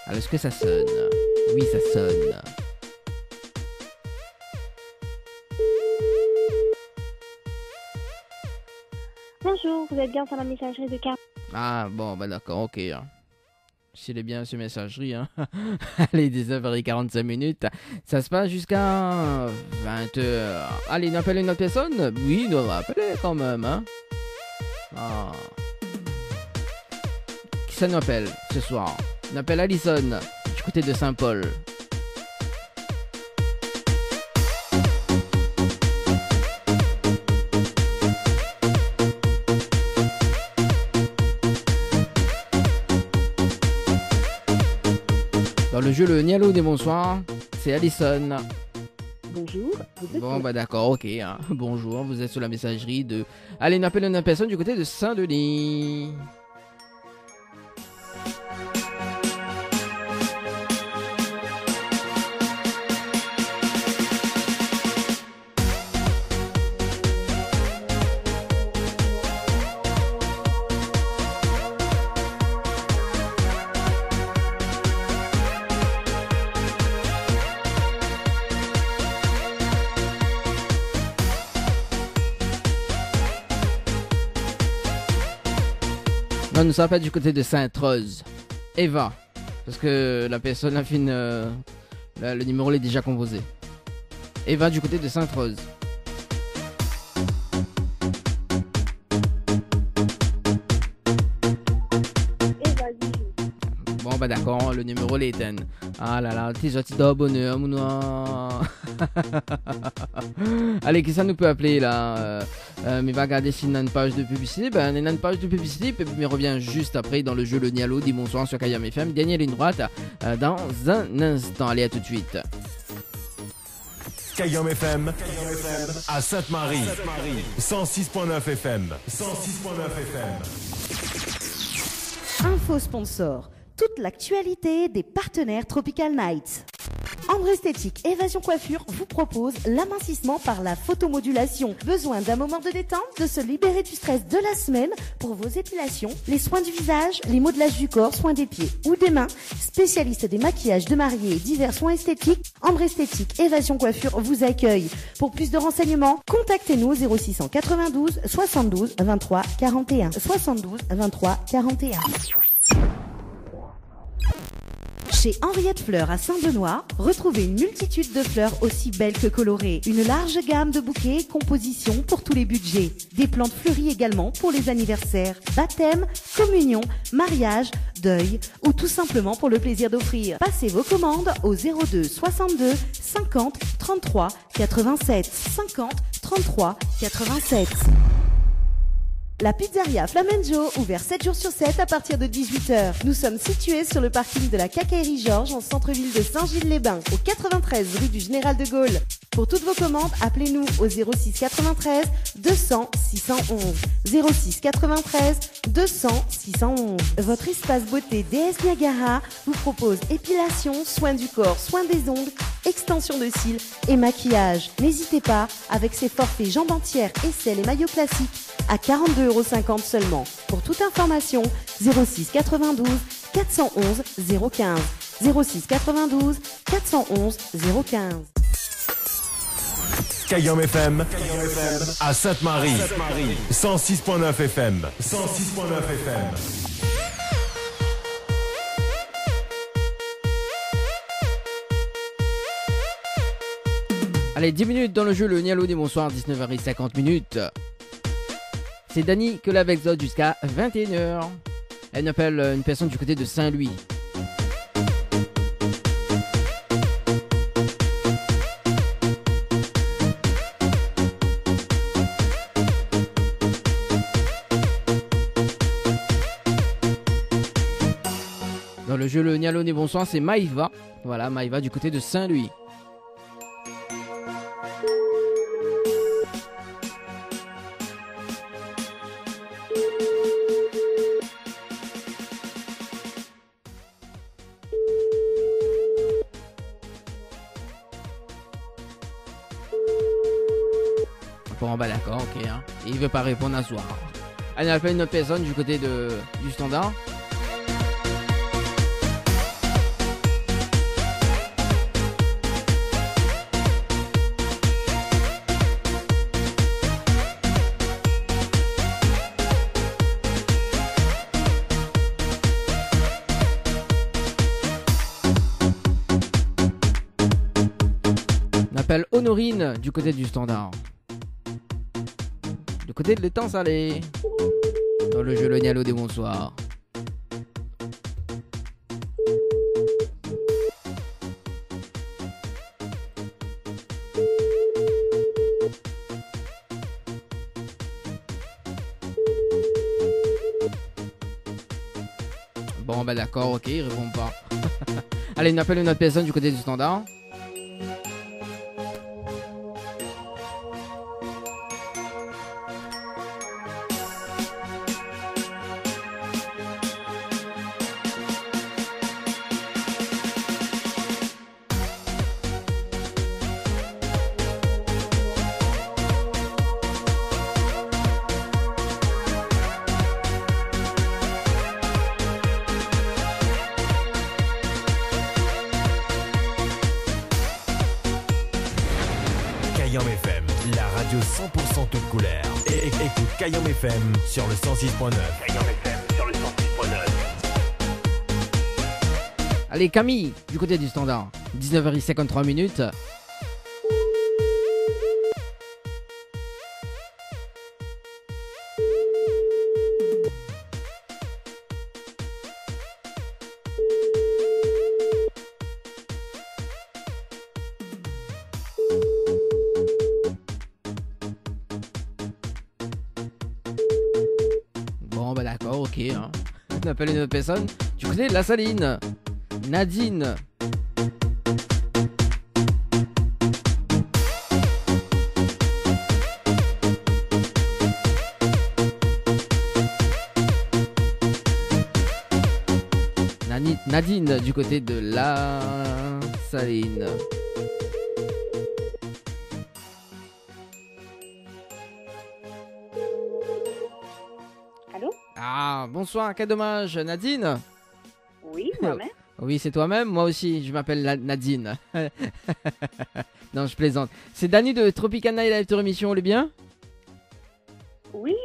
[SPEAKER 2] Alors est-ce que ça sonne? Oui, ça sonne.
[SPEAKER 8] Bonjour, vous êtes bien sur la messagerie de Car.
[SPEAKER 2] Ah bon, bah d'accord, ok. s'il est bien sur messagerie. Hein. Allez, 19h45 minutes. Ça se passe jusqu'à 20h. Allez, on appelle une autre personne? Oui, on va appeler quand même. Hein. Ah. Qui ça nous appelle ce soir? On appelle Alison, du côté de Saint-Paul. Dans le jeu Le Nialo des bonsoirs, c'est Alison.
[SPEAKER 3] Bonjour.
[SPEAKER 2] Bon, bah d'accord, ok. Hein. Bonjour, vous êtes sur la messagerie de... Allez, on appelle une personne du côté de Saint-Denis. Non, nous sommes pas du côté de Sainte-Rose. Eva. Parce que la personne a fait le numéro est déjà composé. Eva du côté de Sainte-Rose. Bon bah d'accord, le numéro est éteint. Ah là là, t'es gentil de bonheur, mon noir. Allez, qui ça nous peut appeler là? Mais va regarder s'il y a une page de publicité. Ben, il y a une page de publicité, puis il revient juste après dans le jeu Le Nialo. Dis bonsoir sur Kayam FM. Gagnez ligne droite dans un instant. Allez, à tout de suite.
[SPEAKER 7] Kayam FM à Sainte-Marie. 106.9 FM. 106.9 FM.
[SPEAKER 1] Info sponsor. Toute l'actualité des partenaires Tropical Nights. Ambre Esthétique Évasion Coiffure vous propose l'amincissement par la photomodulation. Besoin d'un moment de détente, de se libérer du stress de la semaine pour vos épilations, les soins du visage, les modelages du corps, soins des pieds ou des mains. Spécialiste des maquillages de mariés et divers soins esthétiques, Ambre Esthétique Évasion Coiffure vous accueille. Pour plus de renseignements, contactez-nous au 0692 72 23 41. 72 23 41. Chez Henriette Fleurs à Saint-Benoît, retrouvez une multitude de fleurs aussi belles que colorées. Une large gamme de bouquets et compositions pour tous les budgets. Des plantes fleuries également pour les anniversaires, baptêmes, communions, mariages, deuil ou tout simplement pour le plaisir d'offrir. Passez vos commandes au 02 62 50 33 87. 50 33 87. La pizzeria Flamenjo, ouvert 7 jours sur 7 à partir de 18h. Nous sommes situés sur le parking de la Quincaillerie Georges en centre-ville de Saint-Gilles-les-Bains, au 93 rue du Général de Gaulle. Pour toutes vos commandes, appelez-nous au 06 93 200 611. 06 93 200 611. Votre espace beauté DS Niagara vous propose épilation, soins du corps, soins des ongles, extension de cils et maquillage. N'hésitez pas, avec ses forfaits jambes entières, aisselles et maillots classiques, à 42,50 € seulement. Pour toute information, 06 92 411 015. 06 92 411 015.
[SPEAKER 7] Kayam FM à Sainte-Marie. 106.9 FM. 106.9 FM.
[SPEAKER 2] Allez, 10 minutes dans le jeu Le Nialo des bonsoirs, 19h50 minutes. C'est Dani que l'avec Zod jusqu'à 21h. Elle appelle une personne du côté de Saint-Louis. Dans le jeu Le Nialo des bonsoirs, c'est Maïva. Voilà, Maïva du côté de Saint-Louis. Bon bah d'accord, ok. Hein. Et il veut pas répondre à soir. Allez, on appelle une autre personne du côté du standard. appelle Honorine du côté du standard. Du côté de l'étang salé. Dans le jeu Le Nialo des bonsoirs. Bon bah d'accord, ok, il répond pas. Allez, on appelle une autre personne du côté du standard.
[SPEAKER 7] Kayam FM, la radio 100% toute couleur. Et écoute Kayam FM sur le 106.9. Kayam FM sur le 106.9.
[SPEAKER 2] Allez, Camille, du côté du standard. 19h53 minutes. Bon, bah d'accord, ok. Hein. On appelle une autre personne du côté de la Saline. Nadine. Nadine du côté de la Saline.
[SPEAKER 8] Allô?
[SPEAKER 2] Ah, bonsoir, quel dommage, Nadine.
[SPEAKER 8] Oui, moi-même.
[SPEAKER 2] Oui, c'est toi-même, moi aussi, je m'appelle Nadine. Non, je plaisante. C'est Dany de Tropical Night Live Tour Émission, le bien?
[SPEAKER 8] Oui,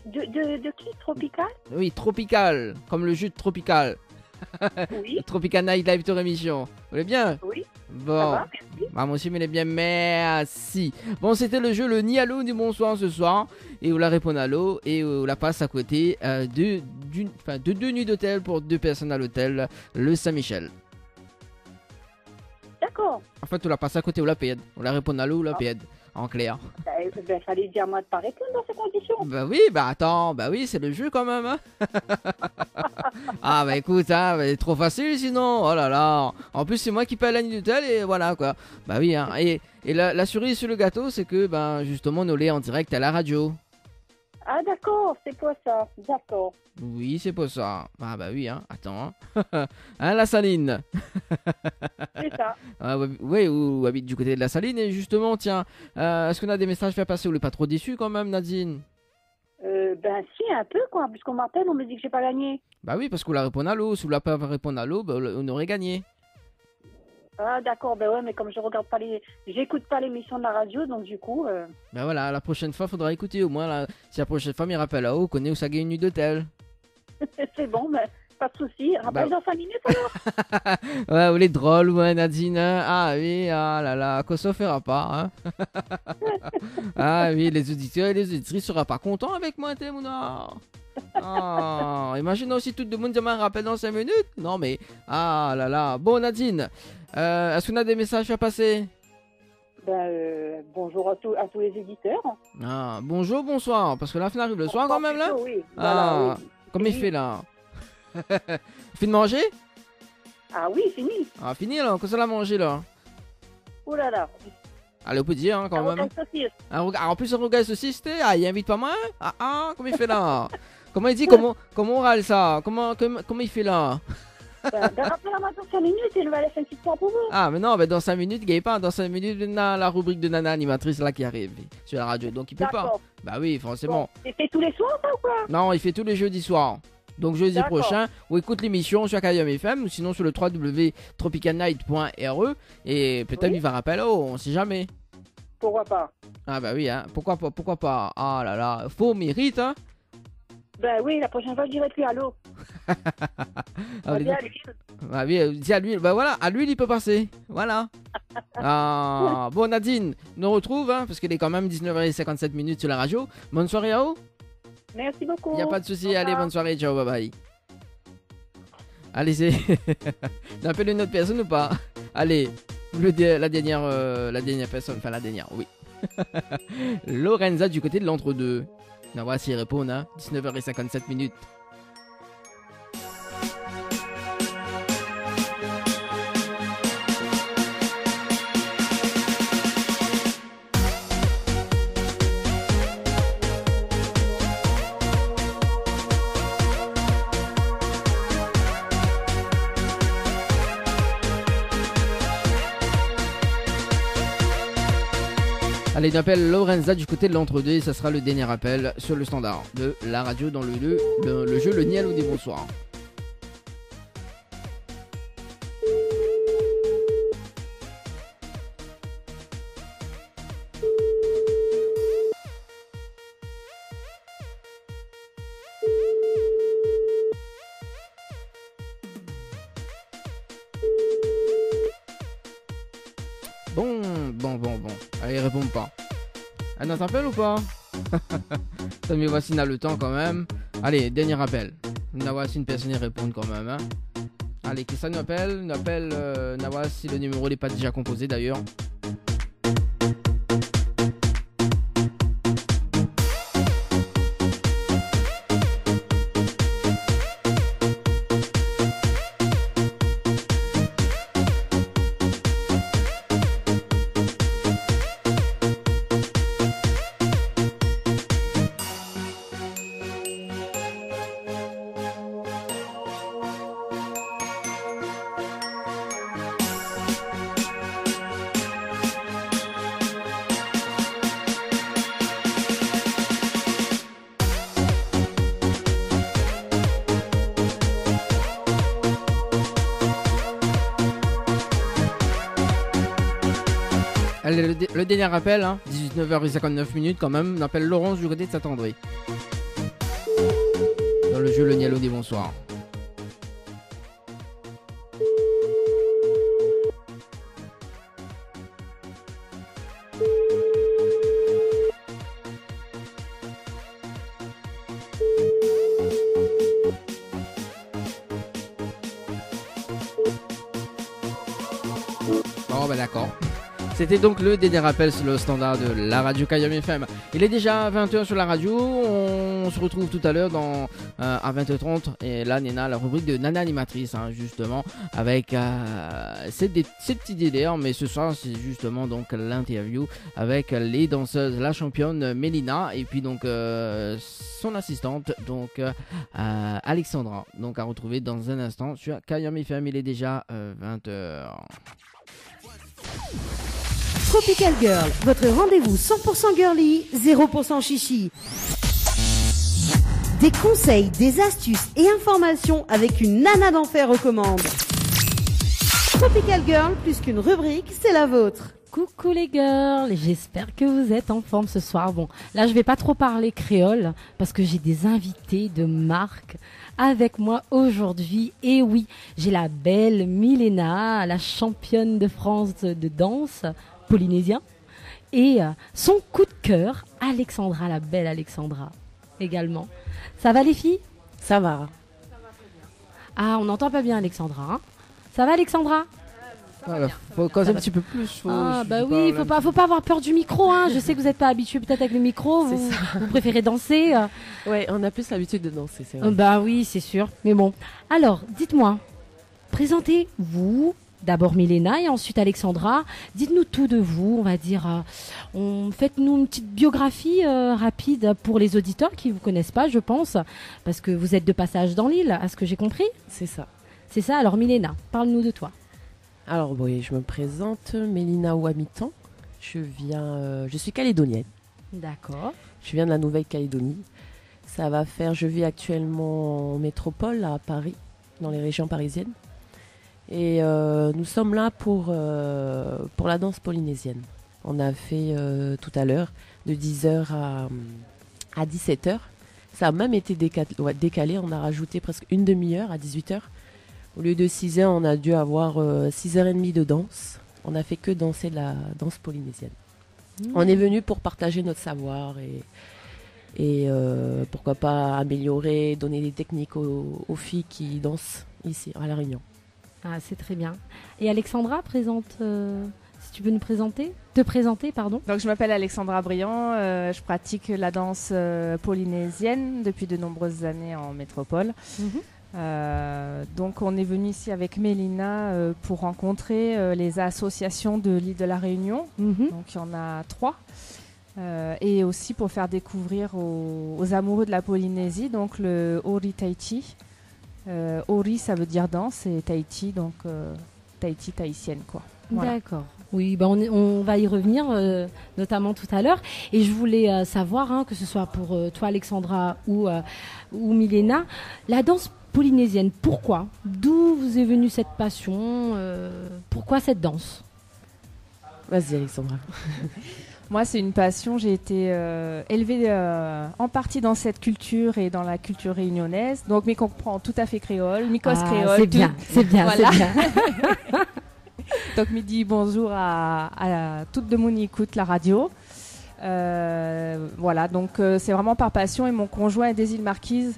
[SPEAKER 8] de qui? Tropical?
[SPEAKER 2] Oui, Tropical, comme le jus de Tropical.
[SPEAKER 8] Oui.
[SPEAKER 2] Tropical Night Live Tour Émission, vous voulez bien?
[SPEAKER 8] Oui.
[SPEAKER 2] Bon.
[SPEAKER 8] Ça va, merci.
[SPEAKER 2] Bah, moi aussi, mais bien, merci. Bon, c'était le jeu Le Nialo du bonsoir ce soir. Et on la répond à l'eau. Et on la passe à côté de deux nuits d'hôtel pour deux personnes à l'hôtel, le Saint-Michel.
[SPEAKER 8] D'accord.
[SPEAKER 2] En fait, on la passe à côté, on la paye. On la répond à l'eau, on la paye. En clair.
[SPEAKER 8] Ben, fallait dire moi de pas répondre dans ces conditions.
[SPEAKER 2] Bah oui, bah attends, bah oui, c'est le jeu quand même. Hein. Ah bah écoute, hein, bah, c'est trop facile sinon. Oh là là. En plus, c'est moi qui paye la nuit d'hôtel et voilà quoi. Bah oui, hein. Et la cerise sur le gâteau, c'est que ben justement, on est en direct à la radio.
[SPEAKER 8] Ah d'accord, c'est quoi ça? D'accord.
[SPEAKER 2] Oui, c'est pour ça. Ah bah oui, hein. Attends. Hein, hein la Saline.
[SPEAKER 8] C'est ça.
[SPEAKER 2] Ah, oui, ou habite du côté de la Saline. Et justement, tiens, est-ce qu'on a des messages à faire passer? On n'est pas trop déçu quand même, Nadine?
[SPEAKER 8] Ben si, un peu quoi. Puisqu'on m'appelle, on me dit que j'ai pas gagné.
[SPEAKER 2] Bah oui, parce qu'on la répond à l'eau. Si on l'a pas répondre à l'eau, bah, on aurait gagné.
[SPEAKER 8] Ah d'accord, ben ouais, mais comme je regarde pas j'écoute pas l'émission de la radio, donc du coup...
[SPEAKER 2] Ben voilà, la prochaine fois, faudra écouter au moins. Là, si la prochaine fois, il rappelle là-haut, qu'on est où ça gagne une nuit d'hôtel.
[SPEAKER 8] C'est bon, mais pas de soucis. Rappelle dans 5 minutes alors.
[SPEAKER 2] Ouais, vous les drôles, ouais, Nadine. Hein. Ah oui, ah là là, qu'on se fera pas. Hein. Ah oui, les auditeurs et les auditrices seront pas contents avec moi, Témouna. Ah, imagine aussi tout le monde dire un rappel dans 5 minutes. Non mais, ah là là. Bon, Nadine, est-ce qu'on a des messages à passer?
[SPEAKER 8] Bonjour à tous les éditeurs.
[SPEAKER 2] Ah, bonjour, bonsoir, parce que là, on arrive le soir quand même là.
[SPEAKER 8] Oui,
[SPEAKER 2] Ah,
[SPEAKER 8] voilà, oui.
[SPEAKER 2] comment il fait là? Fini de manger?
[SPEAKER 8] Ah oui, fini.
[SPEAKER 2] Ah, fini là, qu'est-ce qu'on a mangé là?
[SPEAKER 8] Oh là là.
[SPEAKER 2] Allez, on peut dire hein, quand même. En plus, un regard saucisse, il invite pas moi. Comment il fait là? Comment il dit, comment on râle ça? Comment il fait là?
[SPEAKER 8] Rappelez-la moi dans 5 minutes et il va laisser une petite part pour vous.
[SPEAKER 2] Ah, mais non, mais dans 5 minutes, il gagne pas. Dans 5 minutes, on a la rubrique de Nana animatrice là qui arrive sur la radio. Donc il peut pas. Bah oui, forcément.
[SPEAKER 8] Bon. Il fait tous les soirs, ça ou quoi?
[SPEAKER 2] Non, il fait tous les jeudis soirs. Donc jeudi prochain, ou écoute l'émission sur Kayam FM ou sinon sur le www.tropicalnight.re et peut-être il va rappeler, on sait jamais.
[SPEAKER 8] Pourquoi pas?
[SPEAKER 2] Ah bah oui, hein. Pourquoi pas? Ah là là, faux mérite, hein.
[SPEAKER 8] Ben oui, la prochaine fois je dirai plus allô.
[SPEAKER 2] Ah, dis donc. Ah oui, dis à lui, bah voilà, à lui il peut passer. Voilà. Ah, bon Nadine, nous retrouve, hein, parce qu'il est quand même 19h57 sur la radio. Bonne soirée à vous.
[SPEAKER 8] Merci beaucoup.
[SPEAKER 2] Il n'y a pas de souci,
[SPEAKER 8] Au revoir.
[SPEAKER 2] allez, bonne soirée, ciao, bye bye. Allez, c'est. N'appelle une autre personne ou pas? Allez, la dernière personne, enfin la dernière, oui. Lorenza du côté de l'entre-deux. On va voir s'il répond, hein. 19h57. Allez, on appelle Lorenza du côté de l'entre-deux et ça sera le dernier appel sur le standard de la radio dans le jeu Le Niel ou des Bonsoirs. Bon. Allez, réponds pas. Elle n'entend appel ou pas? Ça me voici dans le temps quand même. Allez, dernier appel. On va voir si une personne y répond quand même. Hein. Allez, qui ça nous appelle? On va voir si le numéro n'est pas déjà composé d'ailleurs. Allez, le dernier appel, hein, 19h59 quand même, on appelle Laurence du côté de Saint-André. Dans le jeu Le Niel des Bonsoirs. Oh bah d'accord. C'était donc le dernier appel sur le standard de la radio Kayam FM. Il est déjà 20h sur la radio. On se retrouve tout à l'heure à 20h30. Et là, Nena, la rubrique de Nana Animatrice, hein, justement, avec ces petits délires. Mais ce soir, c'est justement donc l'interview avec les danseuses, la championne Mélina et puis donc son assistante, donc Alexandra. Donc à retrouver dans un instant sur Kayam FM. Il est déjà 20h.
[SPEAKER 1] Tropical Girl, votre rendez-vous 100% girly, 0% chichi. Des conseils, des astuces et informations avec une nana d'enfer aux commandes. Tropical Girl, plus qu'une rubrique, c'est la vôtre.
[SPEAKER 9] Coucou les girls, j'espère que vous êtes en forme ce soir. Bon, là je vais pas trop parler créole parce que j'ai des invités de marque avec moi aujourd'hui. Et oui, j'ai la belle Milena, la championne de France de danse polynésien. Et son coup de cœur, Alexandra, la belle Alexandra également. Ça va les filles?
[SPEAKER 10] Ça va.
[SPEAKER 9] Ah, on n'entend pas bien Alexandra. Hein, ça va Alexandra?
[SPEAKER 2] Voilà, faut causer un petit peu plus.
[SPEAKER 9] Bah oui, faut pas avoir peur du micro. Hein. Je sais que vous n'êtes pas habitué peut-être avec le micro. Vous préférez danser.
[SPEAKER 10] Ouais, on a plus l'habitude de danser, c'est vrai.
[SPEAKER 9] Bah oui, c'est sûr. Mais bon. Alors, dites-moi, présentez-vous. D'abord Milena et ensuite Alexandra. Dites-nous tout de vous, on va dire. Faites-nous une petite biographie rapide pour les auditeurs qui ne vous connaissent pas, je pense. Parce que vous êtes de passage dans l'île, à ce que j'ai compris.
[SPEAKER 10] C'est ça.
[SPEAKER 9] C'est ça. Alors Milena, parle-nous de toi.
[SPEAKER 10] Alors oui, je me présente, Mélina Ouamitan. Je suis calédonienne.
[SPEAKER 9] D'accord.
[SPEAKER 10] Je viens de la Nouvelle-Calédonie. Je vis actuellement en métropole à Paris, dans les régions parisiennes. Et nous sommes là pour la danse polynésienne. On a fait tout à l'heure de 10h à 17h. Ça a même été décalé. On a rajouté presque une demi-heure à 18h. Au lieu de 6 heures, on a dû avoir 6h30 de danse. On n'a fait que danser de la danse polynésienne. On est venu pour partager notre savoir et pourquoi pas améliorer, donner des techniques aux filles qui dansent ici à La Réunion.
[SPEAKER 9] Ah, c'est très bien. Et Alexandra, si tu veux te présenter, pardon.
[SPEAKER 11] Donc je m'appelle Alexandra Briand, je pratique la danse polynésienne depuis de nombreuses années en métropole. Donc on est venu ici avec Mélina pour rencontrer les associations de l'île de la Réunion. Donc il y en a 3. Et aussi pour faire découvrir aux amoureux de la Polynésie donc le Ori Tahiti. Ori ça veut dire danse et Tahiti donc Tahiti tahitienne quoi. Voilà.
[SPEAKER 9] D'accord. Oui, on va y revenir notamment tout à l'heure. Et je voulais savoir, que ce soit pour toi Alexandra ou Milena, la danse polynésienne, pourquoi? D'où vous est venue cette passion? Pourquoi cette danse?
[SPEAKER 10] Vas-y Alexandra.
[SPEAKER 11] Moi, c'est une passion. J'ai été élevée en partie dans cette culture et dans la culture réunionnaise. Donc, mais comprend tout à fait créole, Micos créole.
[SPEAKER 9] C'est bien,
[SPEAKER 11] voilà.
[SPEAKER 9] c'est bien.
[SPEAKER 11] Donc, me dit bonjour à toute de monde qui écoute la radio. Voilà, donc c'est vraiment par passion. Et mon conjoint est des îles Marquises.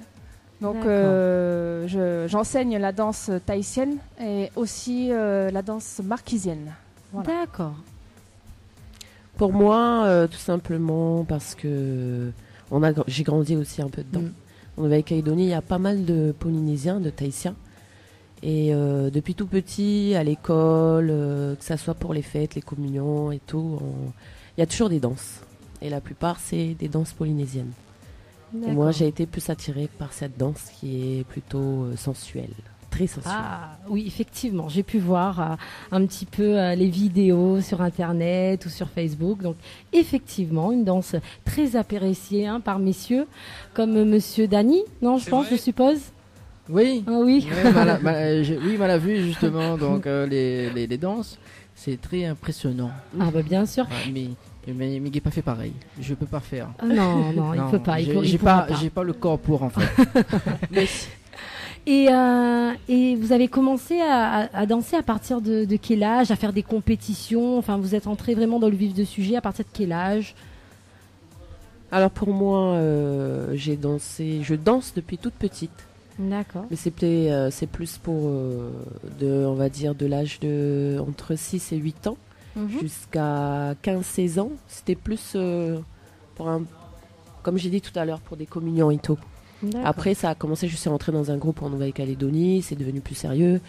[SPEAKER 11] Donc, j'enseigne la danse tahitienne et aussi la danse marquisienne. Voilà.
[SPEAKER 9] D'accord.
[SPEAKER 10] Pour moi, tout simplement parce que j'ai grandi aussi un peu dedans. En Nouvelle-Calédonie, il y a pas mal de Polynésiens, de Tahitiens. Et depuis tout petit, à l'école, que ça soit pour les fêtes, les communions et tout, il y a toujours des danses. Et la plupart, c'est des danses polynésiennes. Et moi, j'ai été plus attirée par cette danse qui est plutôt sensuelle. Très sensuelle.
[SPEAKER 9] Ah oui, effectivement, j'ai pu voir un petit peu les vidéos sur Internet ou sur Facebook. Donc, effectivement, une danse très appréciée par messieurs, comme Monsieur Dany, non, je suppose.
[SPEAKER 2] Oui.
[SPEAKER 9] Ah, oui.
[SPEAKER 2] Oui, m'a vu justement. Donc, les danses, c'est très impressionnant.
[SPEAKER 9] Ah bah bien sûr.
[SPEAKER 2] Mais il n'est pas fait pareil. Je peux pas faire.
[SPEAKER 9] Non, il ne peut pas.
[SPEAKER 2] J'ai pas le corps pour en fait.
[SPEAKER 9] Et vous avez commencé à danser à partir de quel âge, à faire des compétitions? Enfin, vous êtes entré vraiment dans le vif du sujet à partir de quel âge?
[SPEAKER 10] Alors pour moi, je danse depuis toute petite.
[SPEAKER 9] D'accord.
[SPEAKER 10] Mais c'est plus pour, on va dire, de l'âge de entre 6 et 8 ans jusqu'à 15-16 ans. C'était plus comme j'ai dit tout à l'heure, pour des communions et tout. Après, ça a commencé, je suis rentrée dans un groupe en Nouvelle-Calédonie, c'est devenu plus sérieux.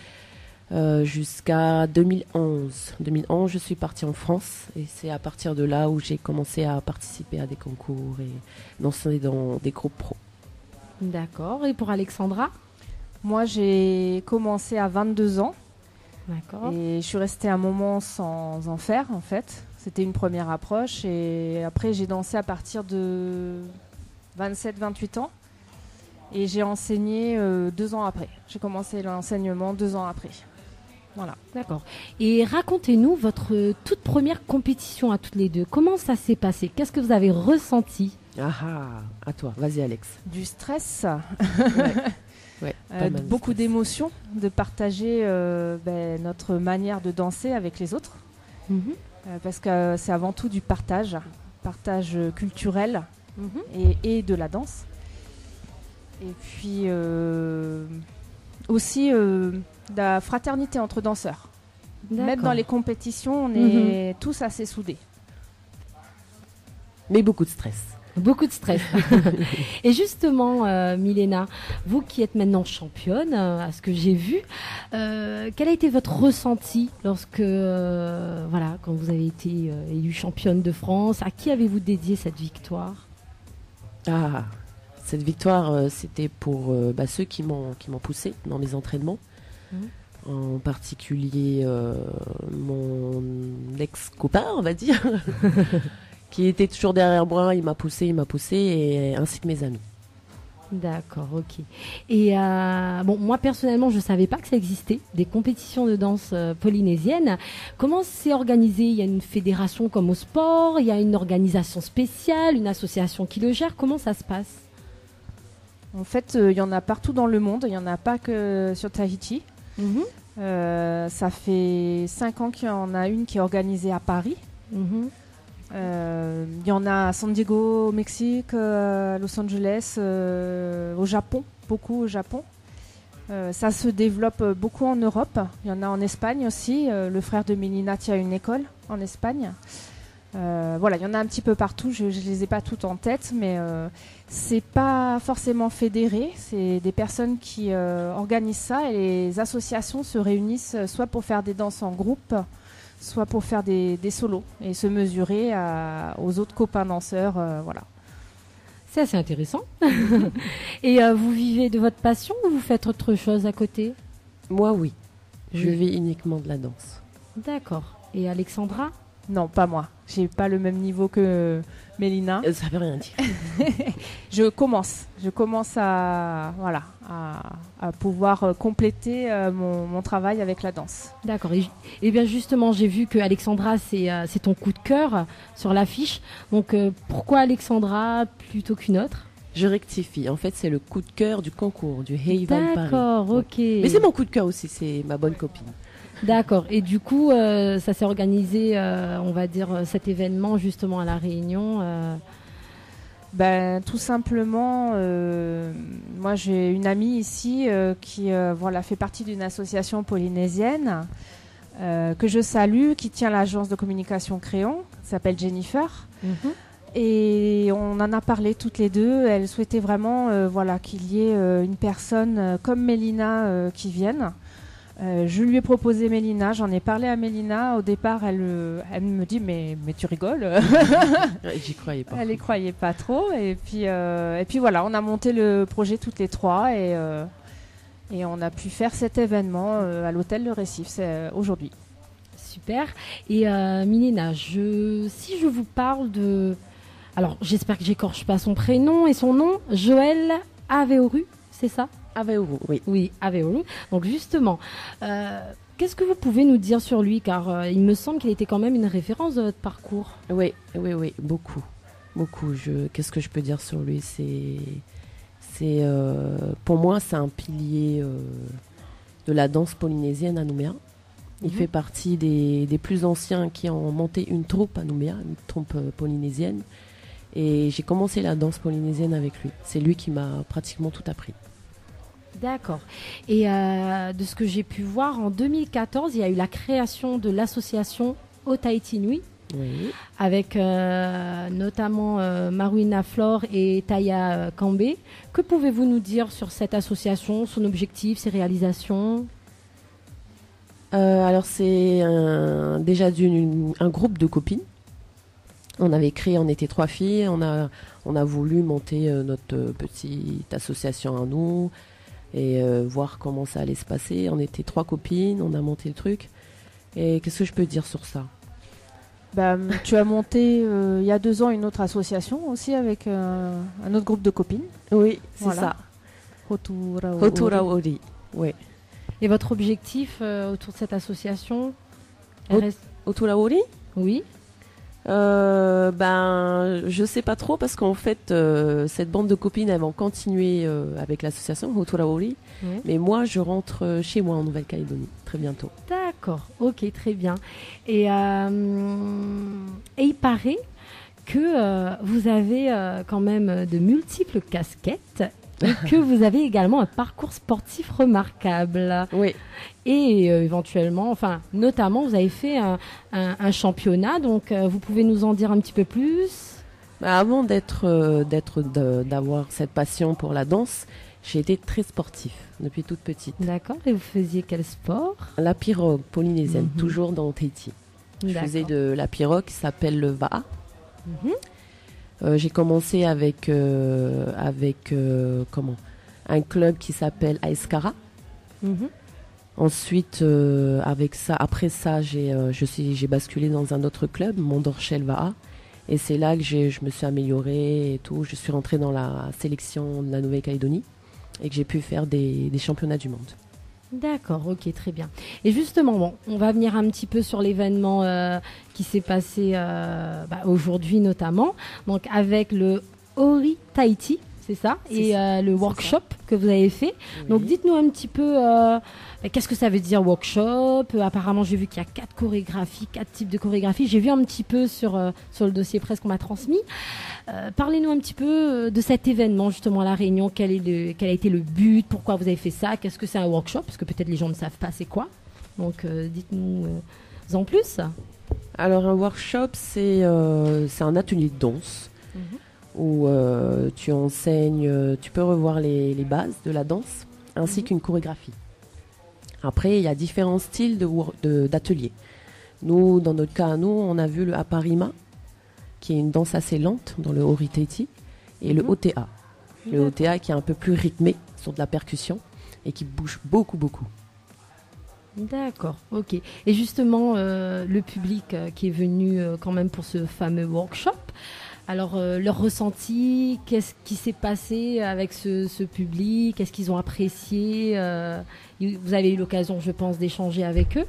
[SPEAKER 10] Jusqu'à 2011. 2011, je suis partie en France et c'est à partir de là où j'ai commencé à participer à des concours et danser dans des groupes pro.
[SPEAKER 9] D'accord. Et pour Alexandra?
[SPEAKER 11] Moi, j'ai commencé à 22 ans.
[SPEAKER 9] D'accord.
[SPEAKER 11] Et je suis restée un moment sans en faire, en fait. C'était une première approche. Et après, j'ai dansé à partir de 27-28 ans. Et j'ai enseigné 2 ans après. J'ai commencé l'enseignement 2 ans après. Voilà.
[SPEAKER 9] D'accord. Et racontez-nous votre toute première compétition à toutes les deux. Comment ça s'est passé? Qu'est-ce que vous avez ressenti?
[SPEAKER 10] À toi. Vas-y, Alex.
[SPEAKER 11] Du stress.
[SPEAKER 10] Ouais,
[SPEAKER 11] beaucoup d'émotions, de partager notre manière de danser avec les autres. Parce que c'est avant tout du partage culturel et de la danse. Et puis aussi de la fraternité entre danseurs. Même dans les compétitions, on est tous assez soudés.
[SPEAKER 10] Mais beaucoup de stress.
[SPEAKER 9] Beaucoup de stress. Et justement, Milena, vous qui êtes maintenant championne, à ce que j'ai vu, quel a été votre ressenti lorsque, quand vous avez été élue championne de France? À qui avez-vous dédié cette victoire?
[SPEAKER 10] Cette victoire, c'était pour ceux qui m'ont poussé dans mes entraînements. En particulier mon ex-copain, on va dire, qui était toujours derrière moi. Il m'a poussé, et ainsi que mes amis.
[SPEAKER 9] D'accord, ok. Et moi personnellement, je ne savais pas que ça existait, des compétitions de danse polynésienne. Comment c'est organisé? Il y a une fédération comme au sport, il y a une organisation spéciale, une association qui le gère. Comment ça se passe?
[SPEAKER 11] En fait, il y en a partout dans le monde. Il n'y en a pas que sur Tahiti. Ça fait 5 ans qu'il y en a une qui est organisée à Paris. Il y en a à San Diego, au Mexique, à Los Angeles, au Japon, beaucoup au Japon. Ça se développe beaucoup en Europe. Il y en a en Espagne aussi. Le frère de Mélina tient une école en Espagne. Voilà, il y en a un petit peu partout. Je ne les ai pas toutes en tête, mais c'est pas forcément fédéré. C'est des personnes qui organisent ça et les associations se réunissent soit pour faire des danses en groupe, soit pour faire des solos et se mesurer aux autres copains danseurs. Voilà.
[SPEAKER 9] C'est assez intéressant. Et vous vivez de votre passion ou vous faites autre chose à côté?
[SPEAKER 10] Moi, oui. Je vis uniquement de la danse.
[SPEAKER 9] D'accord. Et Alexandra?
[SPEAKER 11] Non, pas moi. J'ai pas le même niveau que Mélina.
[SPEAKER 10] Ça veut rien dire.
[SPEAKER 11] Je commence à pouvoir compléter mon travail avec la danse.
[SPEAKER 9] D'accord. Et bien justement, j'ai vu que Alexandra, c'est ton coup de cœur sur l'affiche. Donc pourquoi Alexandra plutôt qu'une autre?
[SPEAKER 10] Je rectifie. En fait, c'est le coup de cœur du concours, du Heival Paris.
[SPEAKER 9] D'accord, ok.
[SPEAKER 10] Mais c'est mon coup de cœur aussi, c'est ma bonne copine.
[SPEAKER 9] D'accord. Et du coup, ça s'est organisé, on va dire, cet événement justement à La Réunion
[SPEAKER 11] Tout simplement, moi j'ai une amie ici qui fait partie d'une association polynésienne que je salue, qui tient l'agence de communication Créon, qui s'appelle Jennifer. Et on en a parlé toutes les deux. Elle souhaitait vraiment qu'il y ait une personne comme Mélina qui vienne. Je lui ai proposé Mélina, j'en ai parlé à Mélina. Au départ, elle me dit mais tu rigoles.
[SPEAKER 10] J'y croyais pas.
[SPEAKER 11] Elle y croyait pas trop. Et puis voilà, on a monté le projet toutes les trois et on a pu faire cet événement à l'hôtel Le Récif. C'est aujourd'hui.
[SPEAKER 9] Super. Et Mélina, si je vous parle de... Alors, j'espère que j'écorche pas son prénom et son nom. Joël Aveoru, c'est ça?
[SPEAKER 10] Aveoru, oui.
[SPEAKER 9] Oui, Aveoru. Donc justement, qu'est-ce que vous pouvez nous dire sur lui? Car il me semble qu'il était quand même une référence de votre parcours.
[SPEAKER 10] Oui, beaucoup. Qu'est-ce que je peux dire sur lui? Pour moi, c'est un pilier de la danse polynésienne à Nouméa. Il fait partie des plus anciens qui ont monté une troupe à Nouméa, une troupe polynésienne. Et j'ai commencé la danse polynésienne avec lui. C'est lui qui m'a pratiquement tout appris.
[SPEAKER 9] D'accord. Et de ce que j'ai pu voir, en 2014, il y a eu la création de l'association Au Tahiti Nui, avec notamment Marouina Flore et Taya Kambé. Que pouvez-vous nous dire sur cette association, son objectif, ses réalisations?
[SPEAKER 10] Alors c'est déjà un groupe de copines. On avait créé, on était 3 filles, on a voulu monter notre petite association à nous et voir comment ça allait se passer. On était 3 copines, on a monté le truc. Et qu'est-ce que je peux dire sur ça?
[SPEAKER 11] Tu as monté il y a 2 ans une autre association aussi avec un autre groupe de copines.
[SPEAKER 10] Oui, c'est ça. Hoturaori. Oui.
[SPEAKER 9] Et votre objectif autour de cette association?
[SPEAKER 10] Hoturaori?
[SPEAKER 9] Oui.
[SPEAKER 10] Je sais pas trop parce qu'en fait cette bande de copines elles vont continuer avec l'association Hoturaori, mais moi je rentre chez moi en Nouvelle-Calédonie très bientôt.
[SPEAKER 9] D'accord, ok, très bien. Et il paraît que vous avez quand même de multiples casquettes et que vous avez également un parcours sportif remarquable.
[SPEAKER 10] Oui.
[SPEAKER 9] Et éventuellement, notamment, vous avez fait un championnat, donc vous pouvez nous en dire un petit peu plus?
[SPEAKER 10] Avant d'avoir cette passion pour la danse, j'ai été très sportif depuis toute petite.
[SPEAKER 9] D'accord, et vous faisiez quel sport?
[SPEAKER 10] La pirogue polynésienne, toujours dans Tahiti. Je faisais de la pirogue qui s'appelle le Va'a. J'ai commencé avec un club qui s'appelle Aeskara. Ensuite, après ça, j'ai basculé dans un autre club, Mondorchel Va'a. Et c'est là que je me suis améliorée et tout. Je suis rentrée dans la sélection de la Nouvelle-Calédonie et que j'ai pu faire des championnats du monde.
[SPEAKER 9] D'accord, ok, très bien. Et justement, on va venir un petit peu sur l'événement qui s'est passé aujourd'hui notamment. Donc avec le Ori Tahiti, c'est ça,
[SPEAKER 10] C'est
[SPEAKER 9] et
[SPEAKER 10] ça,
[SPEAKER 9] le
[SPEAKER 10] c'est
[SPEAKER 9] workshop que vous avez fait.
[SPEAKER 10] Oui.
[SPEAKER 9] Donc dites-nous un petit peu, qu'est-ce que ça veut dire workshop? Apparemment, j'ai vu qu'il y a 4 chorégraphies, 4 types de chorégraphies. J'ai vu un petit peu sur le dossier presse qu'on m'a transmis. Parlez-nous un petit peu de cet événement justement à La Réunion. Quel a été le but? Pourquoi vous avez fait ça? Qu'est-ce que c'est un workshop? Parce que peut-être les gens ne savent pas c'est quoi. Donc dites-nous en plus.
[SPEAKER 10] Alors un workshop, c'est un atelier de danse où tu enseignes, tu peux revoir les bases de la danse ainsi qu'une chorégraphie. Après, il y a différents styles d'ateliers. Nous, dans notre cas, on a vu le Aparima, qui est une danse assez lente dans le Horiteti, et le OTA. Le OTA qui est un peu plus rythmé sur de la percussion et qui bouge beaucoup, beaucoup.
[SPEAKER 9] D'accord, ok. Et justement, le public qui est venu quand même pour ce fameux workshop, alors leur ressenti, qu'est-ce qui s'est passé avec ce public? Qu'est-ce qu'ils ont apprécié? Vous avez eu l'occasion, je pense, d'échanger avec eux?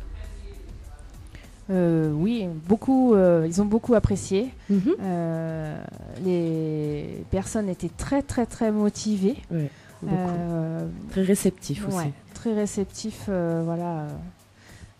[SPEAKER 11] Oui, beaucoup. Ils ont beaucoup apprécié. Les personnes étaient très très très motivées.
[SPEAKER 10] Ouais, très réceptifs aussi.
[SPEAKER 11] Ouais, très réceptifs, voilà,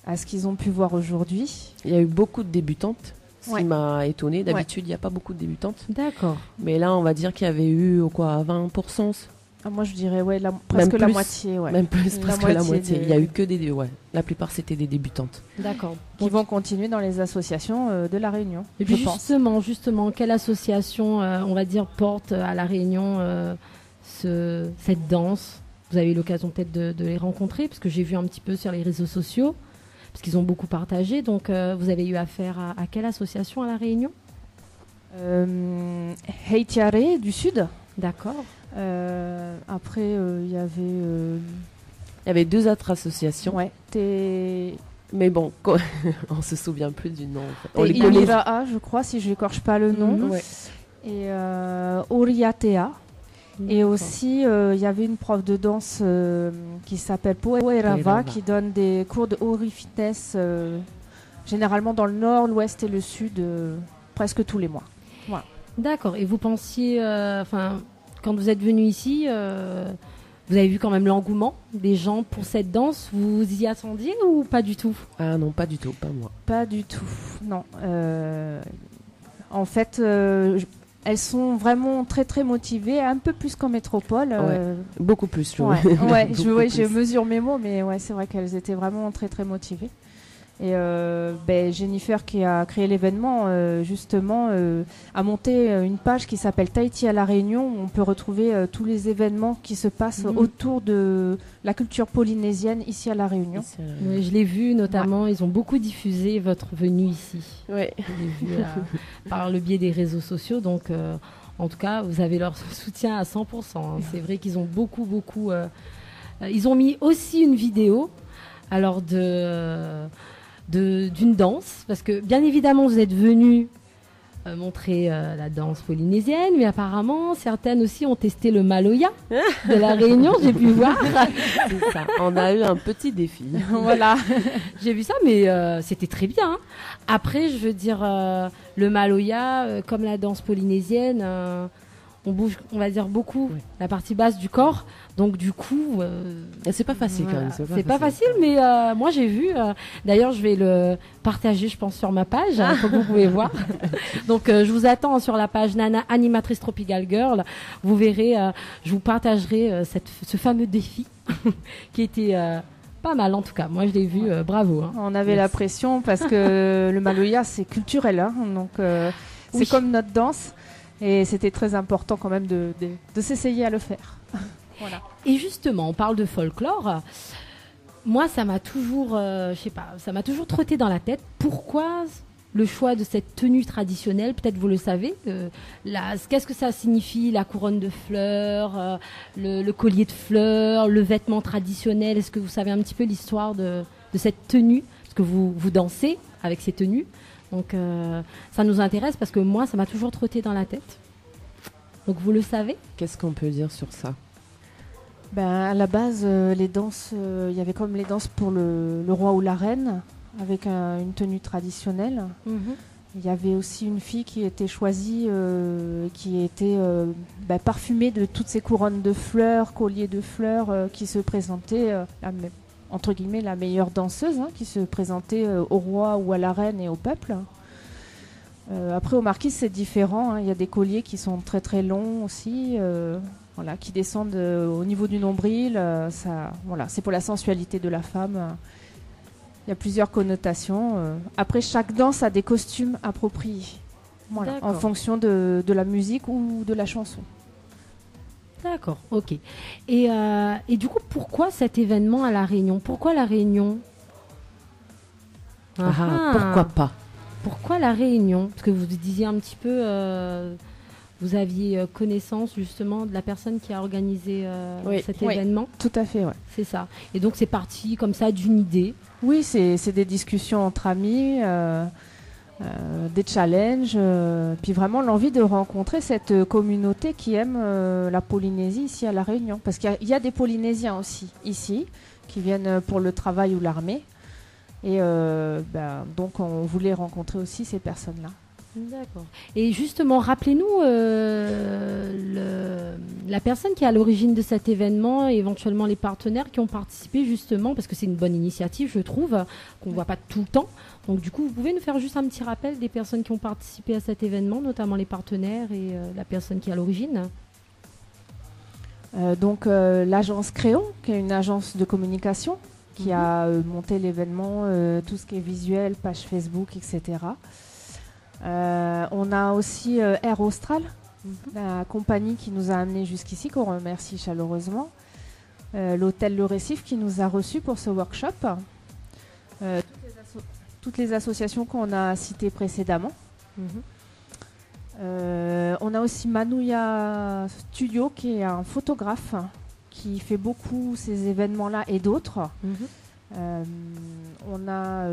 [SPEAKER 11] à ce qu'ils ont pu voir aujourd'hui.
[SPEAKER 10] Il y a eu beaucoup de débutantes, ce qui m'a étonnée. D'habitude, il n'y a pas beaucoup de débutantes.
[SPEAKER 9] D'accord.
[SPEAKER 10] Mais là, on va dire qu'il y avait eu 20%.
[SPEAKER 11] Moi, je dirais presque la moitié. Ouais.
[SPEAKER 10] Même plus, presque la moitié.
[SPEAKER 11] des-
[SPEAKER 10] Il y a eu que des... Ouais. La plupart, c'était des débutantes.
[SPEAKER 9] D'accord.
[SPEAKER 11] qui vont continuer dans les associations de La Réunion.
[SPEAKER 9] Et puis
[SPEAKER 11] je pense.
[SPEAKER 9] justement, quelle association, on va dire, porte à La Réunion cette danse? Vous avez eu l'occasion peut-être de les rencontrer, parce que j'ai vu un petit peu sur les réseaux sociaux, parce qu'ils ont beaucoup partagé. Donc, vous avez eu affaire à quelle association à La Réunion?
[SPEAKER 11] Heitiare du Sud.
[SPEAKER 9] D'accord.
[SPEAKER 11] Après, il y avait...
[SPEAKER 10] Il y avait 2 autres associations.
[SPEAKER 11] Ouais.
[SPEAKER 10] Mais bon, on se souvient plus du nom. En fait. On les
[SPEAKER 11] Et
[SPEAKER 10] connaît.
[SPEAKER 11] Ira'a, je crois, si je n'écorche pas le nom.
[SPEAKER 10] Ouais.
[SPEAKER 11] Et Oriatea. Et aussi, il y avait une prof de danse qui s'appelle Poerava, qui donne des cours de Ori Fitness, généralement dans le nord, l'ouest et le sud, presque tous les mois. Voilà.
[SPEAKER 9] D'accord. Et vous pensiez, quand vous êtes venu ici, vous avez vu quand même l'engouement des gens pour cette danse. Vous y attendiez ou pas du tout?
[SPEAKER 10] Ah non, pas du tout, pas moi.
[SPEAKER 11] Pas du tout, non. En fait, elles sont vraiment très très motivées, un peu plus qu'en métropole.
[SPEAKER 10] Beaucoup plus.
[SPEAKER 11] Je mesure mes mots, mais ouais, c'est vrai qu'elles étaient vraiment très très motivées. Et Jennifer, qui a créé l'événement, justement, a monté une page qui s'appelle Tahiti à La Réunion, où on peut retrouver tous les événements qui se passent autour de la culture polynésienne ici à La Réunion.
[SPEAKER 9] Oui, je l'ai vu notamment, ils ont beaucoup diffusé votre venue ici.
[SPEAKER 10] Ouais.
[SPEAKER 9] Je l'ai vu par le biais des réseaux sociaux, donc en tout cas, vous avez leur soutien à 100%. Hein. C'est vrai qu'ils ont beaucoup. Ils ont mis aussi une vidéo, alors d'une danse, parce que bien évidemment vous êtes venus montrer la danse polynésienne, mais apparemment certaines aussi ont testé le Maloya de La Réunion, j'ai pu voir.
[SPEAKER 10] C'est ça. On a eu un petit défi.
[SPEAKER 9] Voilà, j'ai vu ça, mais c'était très bien. Hein. Après, je veux dire, le Maloya, comme la danse polynésienne, on bouge, on va dire, beaucoup la partie basse du corps. Donc du coup,
[SPEAKER 10] c'est pas facile quand même.
[SPEAKER 9] C'est pas facile, mais moi j'ai vu. D'ailleurs, je vais le partager, je pense, sur ma page, comme vous pouvez voir. Donc je vous attends sur la page Nana Animatrice Tropical Girl. Vous verrez, je vous partagerai ce fameux défi qui était pas mal en tout cas. Moi je l'ai vu, bravo. Hein.
[SPEAKER 11] On avait la pression parce que le Maloya c'est culturel, hein, donc c'est comme notre danse. Et c'était très important quand même de s'essayer à le faire. Voilà.
[SPEAKER 9] Et justement, on parle de folklore. Moi, ça m'a toujours, ça m'a toujours trotté dans la tête. Pourquoi le choix de cette tenue traditionnelle? Peut-être vous le savez. Qu'est-ce que ça signifie, la couronne de fleurs, le collier de fleurs, le vêtement traditionnel? Est-ce que vous savez un petit peu l'histoire de cette tenue? Parce que vous dansez avec ces tenues. Donc, ça nous intéresse parce que moi, ça m'a toujours trotté dans la tête. Donc, vous le savez?
[SPEAKER 10] Qu'est-ce qu'on peut dire sur ça?
[SPEAKER 11] À la base, les danses, il y avait comme les danses pour le roi ou la reine, avec une tenue traditionnelle. Il y avait aussi une fille qui était choisie, qui était parfumée de toutes ces couronnes de fleurs, colliers de fleurs, qui se présentait, entre guillemets, la meilleure danseuse, qui se présentait au roi ou à la reine et au peuple. Après, aux marquises, c'est différent. Il y a des colliers qui sont très très longs aussi, qui descendent au niveau du nombril. C'est pour la sensualité de la femme. Il y a plusieurs connotations. Après, chaque danse a des costumes appropriés, en fonction de la musique ou de la chanson.
[SPEAKER 9] D'accord, ok. Et du coup, pourquoi cet événement à La Réunion? Pourquoi La Réunion?
[SPEAKER 10] Pourquoi pas?
[SPEAKER 9] Pourquoi La Réunion? Parce que vous disiez un petit peu, vous aviez connaissance justement de la personne qui a organisé cet événement.
[SPEAKER 11] Tout à fait, ouais.
[SPEAKER 9] C'est ça. Et donc c'est parti comme ça d'une idée.
[SPEAKER 11] Oui, c'est des discussions entre amis, des challenges, puis vraiment l'envie de rencontrer cette communauté qui aime la Polynésie ici à La Réunion. Parce qu'il y a des Polynésiens aussi ici, qui viennent pour le travail ou l'armée. Et donc on voulait rencontrer aussi ces personnes-là.
[SPEAKER 9] D'accord. Et justement, rappelez-nous la personne qui est à l'origine de cet événement et éventuellement les partenaires qui ont participé justement, parce que c'est une bonne initiative, je trouve, qu'on ne voit pas tout le temps. Donc du coup, vous pouvez nous faire juste un petit rappel des personnes qui ont participé à cet événement, notamment les partenaires et la personne qui est à l'origine.
[SPEAKER 11] Donc l'agence Créon, qui est une agence de communication, qui a monté l'événement, tout ce qui est visuel, page Facebook, etc. On a aussi Air Austral, la compagnie qui nous a amenés jusqu'ici, qu'on remercie chaleureusement. L'hôtel Le Récif qui nous a reçus pour ce workshop. Toutes les associations qu'on a citées précédemment. On a aussi Manouya Studio qui est un photographe qui fait beaucoup ces événements-là et d'autres. On a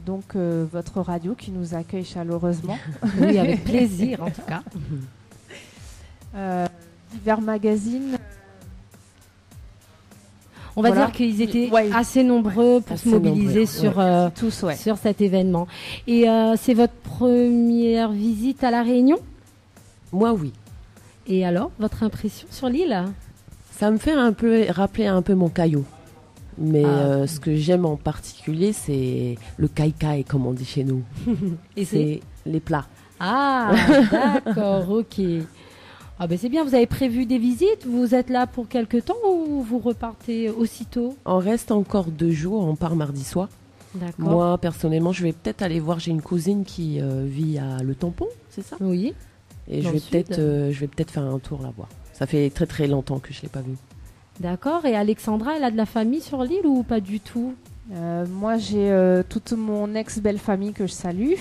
[SPEAKER 11] donc votre radio qui nous accueille chaleureusement.
[SPEAKER 9] Oui, avec plaisir en tout cas.
[SPEAKER 11] Divers magazines.
[SPEAKER 9] On va dire qu'ils étaient assez nombreux pour se mobiliser sur cet événement. Et c'est votre première visite à La Réunion?
[SPEAKER 10] Moi, oui.
[SPEAKER 9] Et alors, votre impression sur l'île?
[SPEAKER 10] Ça me fait rappeler un peu mon caillou. Mais ce que j'aime en particulier, c'est le kai-kai, comme on dit chez nous.
[SPEAKER 9] Et
[SPEAKER 10] c'est les plats.
[SPEAKER 9] Ah, d'accord, ok. Ah ben c'est bien, vous avez prévu des visites? Vous êtes là pour quelque temps ou vous repartez aussitôt?
[SPEAKER 10] On reste encore 2 jours, on part mardi soir.
[SPEAKER 9] D'accord.
[SPEAKER 10] Moi, personnellement, je vais peut-être aller voir, j'ai une cousine qui vit à Le Tampon, c'est ça?
[SPEAKER 9] Oui.
[SPEAKER 10] Et je vais peut-être faire un tour la voir. Ça fait très très longtemps que je ne l'ai pas vue.
[SPEAKER 9] D'accord. Et Alexandra, elle a de la famille sur l'île ou pas du tout?
[SPEAKER 11] Moi, j'ai toute mon ex-belle-famille que je salue,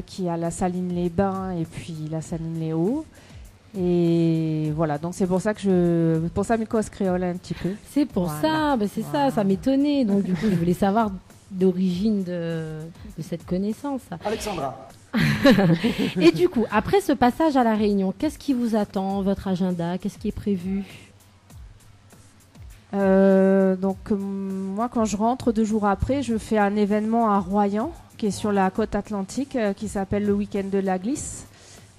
[SPEAKER 11] qui a la Saline-les-Bains et puis la Saline-les-Hauts. Et voilà, donc c'est pour ça que pour ça, mes causes créole un petit peu.
[SPEAKER 9] C'est pour ça, ça m'étonnait. Donc du coup, je voulais savoir d'origine de cette connaissance.
[SPEAKER 12] Alexandra.
[SPEAKER 9] Et du coup, après ce passage à La Réunion, qu'est-ce qui vous attend, votre agenda? Qu'est-ce qui est prévu?
[SPEAKER 11] Donc moi, quand je rentre 2 jours après, je fais un événement à Royan, qui est sur la côte atlantique, qui s'appelle le Week-end de la Glisse,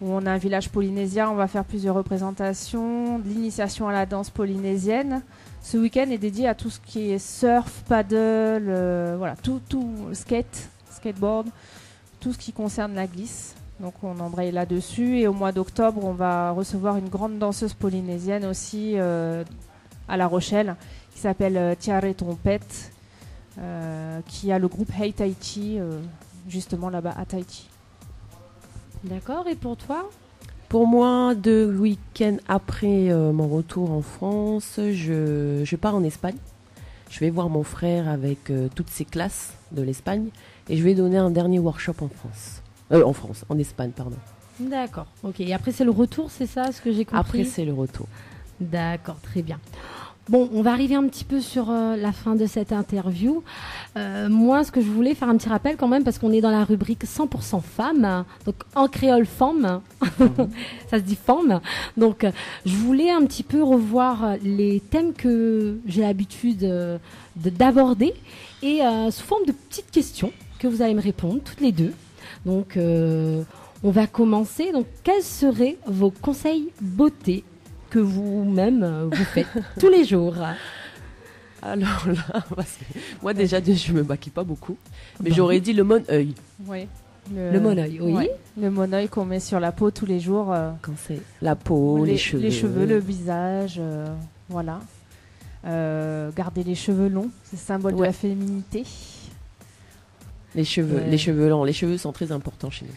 [SPEAKER 11] où on a un village polynésien. On va faire plusieurs représentations, de l'initiation à la danse polynésienne. Ce week-end est dédié à tout ce qui est surf, paddle, tout skateboard, tout ce qui concerne la glisse. Donc on embraye là-dessus. Et au mois d'octobre, on va recevoir une grande danseuse polynésienne aussi à La Rochelle, qui s'appelle Tiare Trompette, qui a le groupe Hey Tahiti, justement là-bas à Tahiti.
[SPEAKER 9] D'accord, et pour toi?
[SPEAKER 10] Pour moi, 2 week-ends après mon retour en France, je pars en Espagne. Je vais voir mon frère avec toutes ses classes de l'Espagne et je vais donner un dernier workshop en Espagne, pardon.
[SPEAKER 9] D'accord, ok. Et après c'est le retour, c'est ça ce que j'ai compris?
[SPEAKER 10] Après c'est le retour.
[SPEAKER 9] D'accord, très bien. Bon, on va arriver un petit peu sur la fin de cette interview. Moi, ce que je voulais faire un petit rappel quand même, parce qu'on est dans la rubrique 100% femmes, donc en créole femme, ça se dit femme. Donc, je voulais un petit peu revoir les thèmes que j'ai l'habitude d'aborder et sous forme de petites questions que vous allez me répondre toutes les deux. Donc, on va commencer. Donc, quels seraient vos conseils beauté que vous-même vous faites tous les jours?
[SPEAKER 10] Alors là, parce que moi déjà, je me maquille pas beaucoup, mais j'aurais dit le mon-œil.
[SPEAKER 11] Oui.
[SPEAKER 9] Le mon-œil, oui.
[SPEAKER 11] Ouais. Le mon-œil qu'on met sur la peau tous les jours.
[SPEAKER 10] Quand c'est la peau, les cheveux.
[SPEAKER 11] Les cheveux, le visage, voilà. Garder les cheveux longs, c'est symbole de la féminité.
[SPEAKER 10] Les cheveux longs, les cheveux sont très importants chez nous.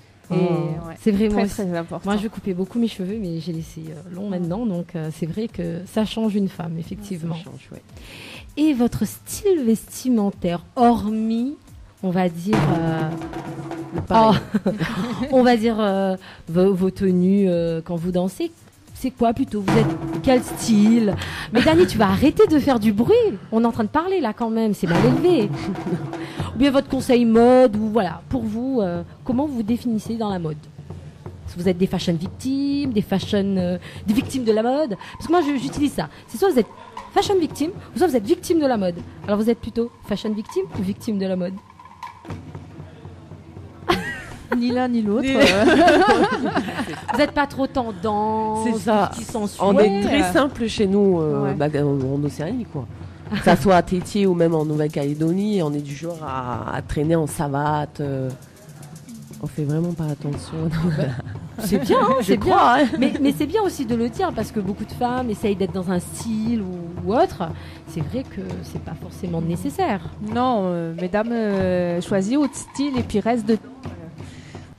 [SPEAKER 9] C'est vraiment
[SPEAKER 11] très important.
[SPEAKER 9] Moi, je coupais beaucoup mes cheveux, mais j'ai laissé long maintenant, donc c'est vrai que ça change une femme, effectivement.
[SPEAKER 10] Ça change, ouais.
[SPEAKER 9] Et votre style vestimentaire, hormis, on va dire, on va dire vos tenues quand vous dansez, c'est quoi plutôt? Vous êtes quel style? Mais Dani, tu vas arrêter de faire du bruit. On est en train de parler là quand même, c'est mal élevé. Ou bien votre conseil mode, ou voilà, pour vous, comment vous définissez dans la mode? Est-ce que vous êtes des fashion victimes, des victimes de la mode? Parce que moi j'utilise ça. C'est soit vous êtes fashion victime, ou soit vous êtes victime de la mode. Alors vous êtes plutôt fashion victime ou victime de la mode?
[SPEAKER 11] Ni l'un ni l'autre.
[SPEAKER 9] Vous n'êtes pas trop tendance.
[SPEAKER 10] C'est ça. On est très simple chez nous, en Océanie, quoi. Que ça soit à Tétier ou même en Nouvelle-Calédonie, on est du genre à traîner en savate. On fait vraiment pas attention.
[SPEAKER 9] C'est bien, hein,
[SPEAKER 10] je crois.
[SPEAKER 9] Hein. Mais c'est bien aussi de le dire parce que beaucoup de femmes essayent d'être dans un style ou autre. C'est vrai que c'est pas forcément nécessaire.
[SPEAKER 11] Non, mesdames, choisissez votre style et puis reste de...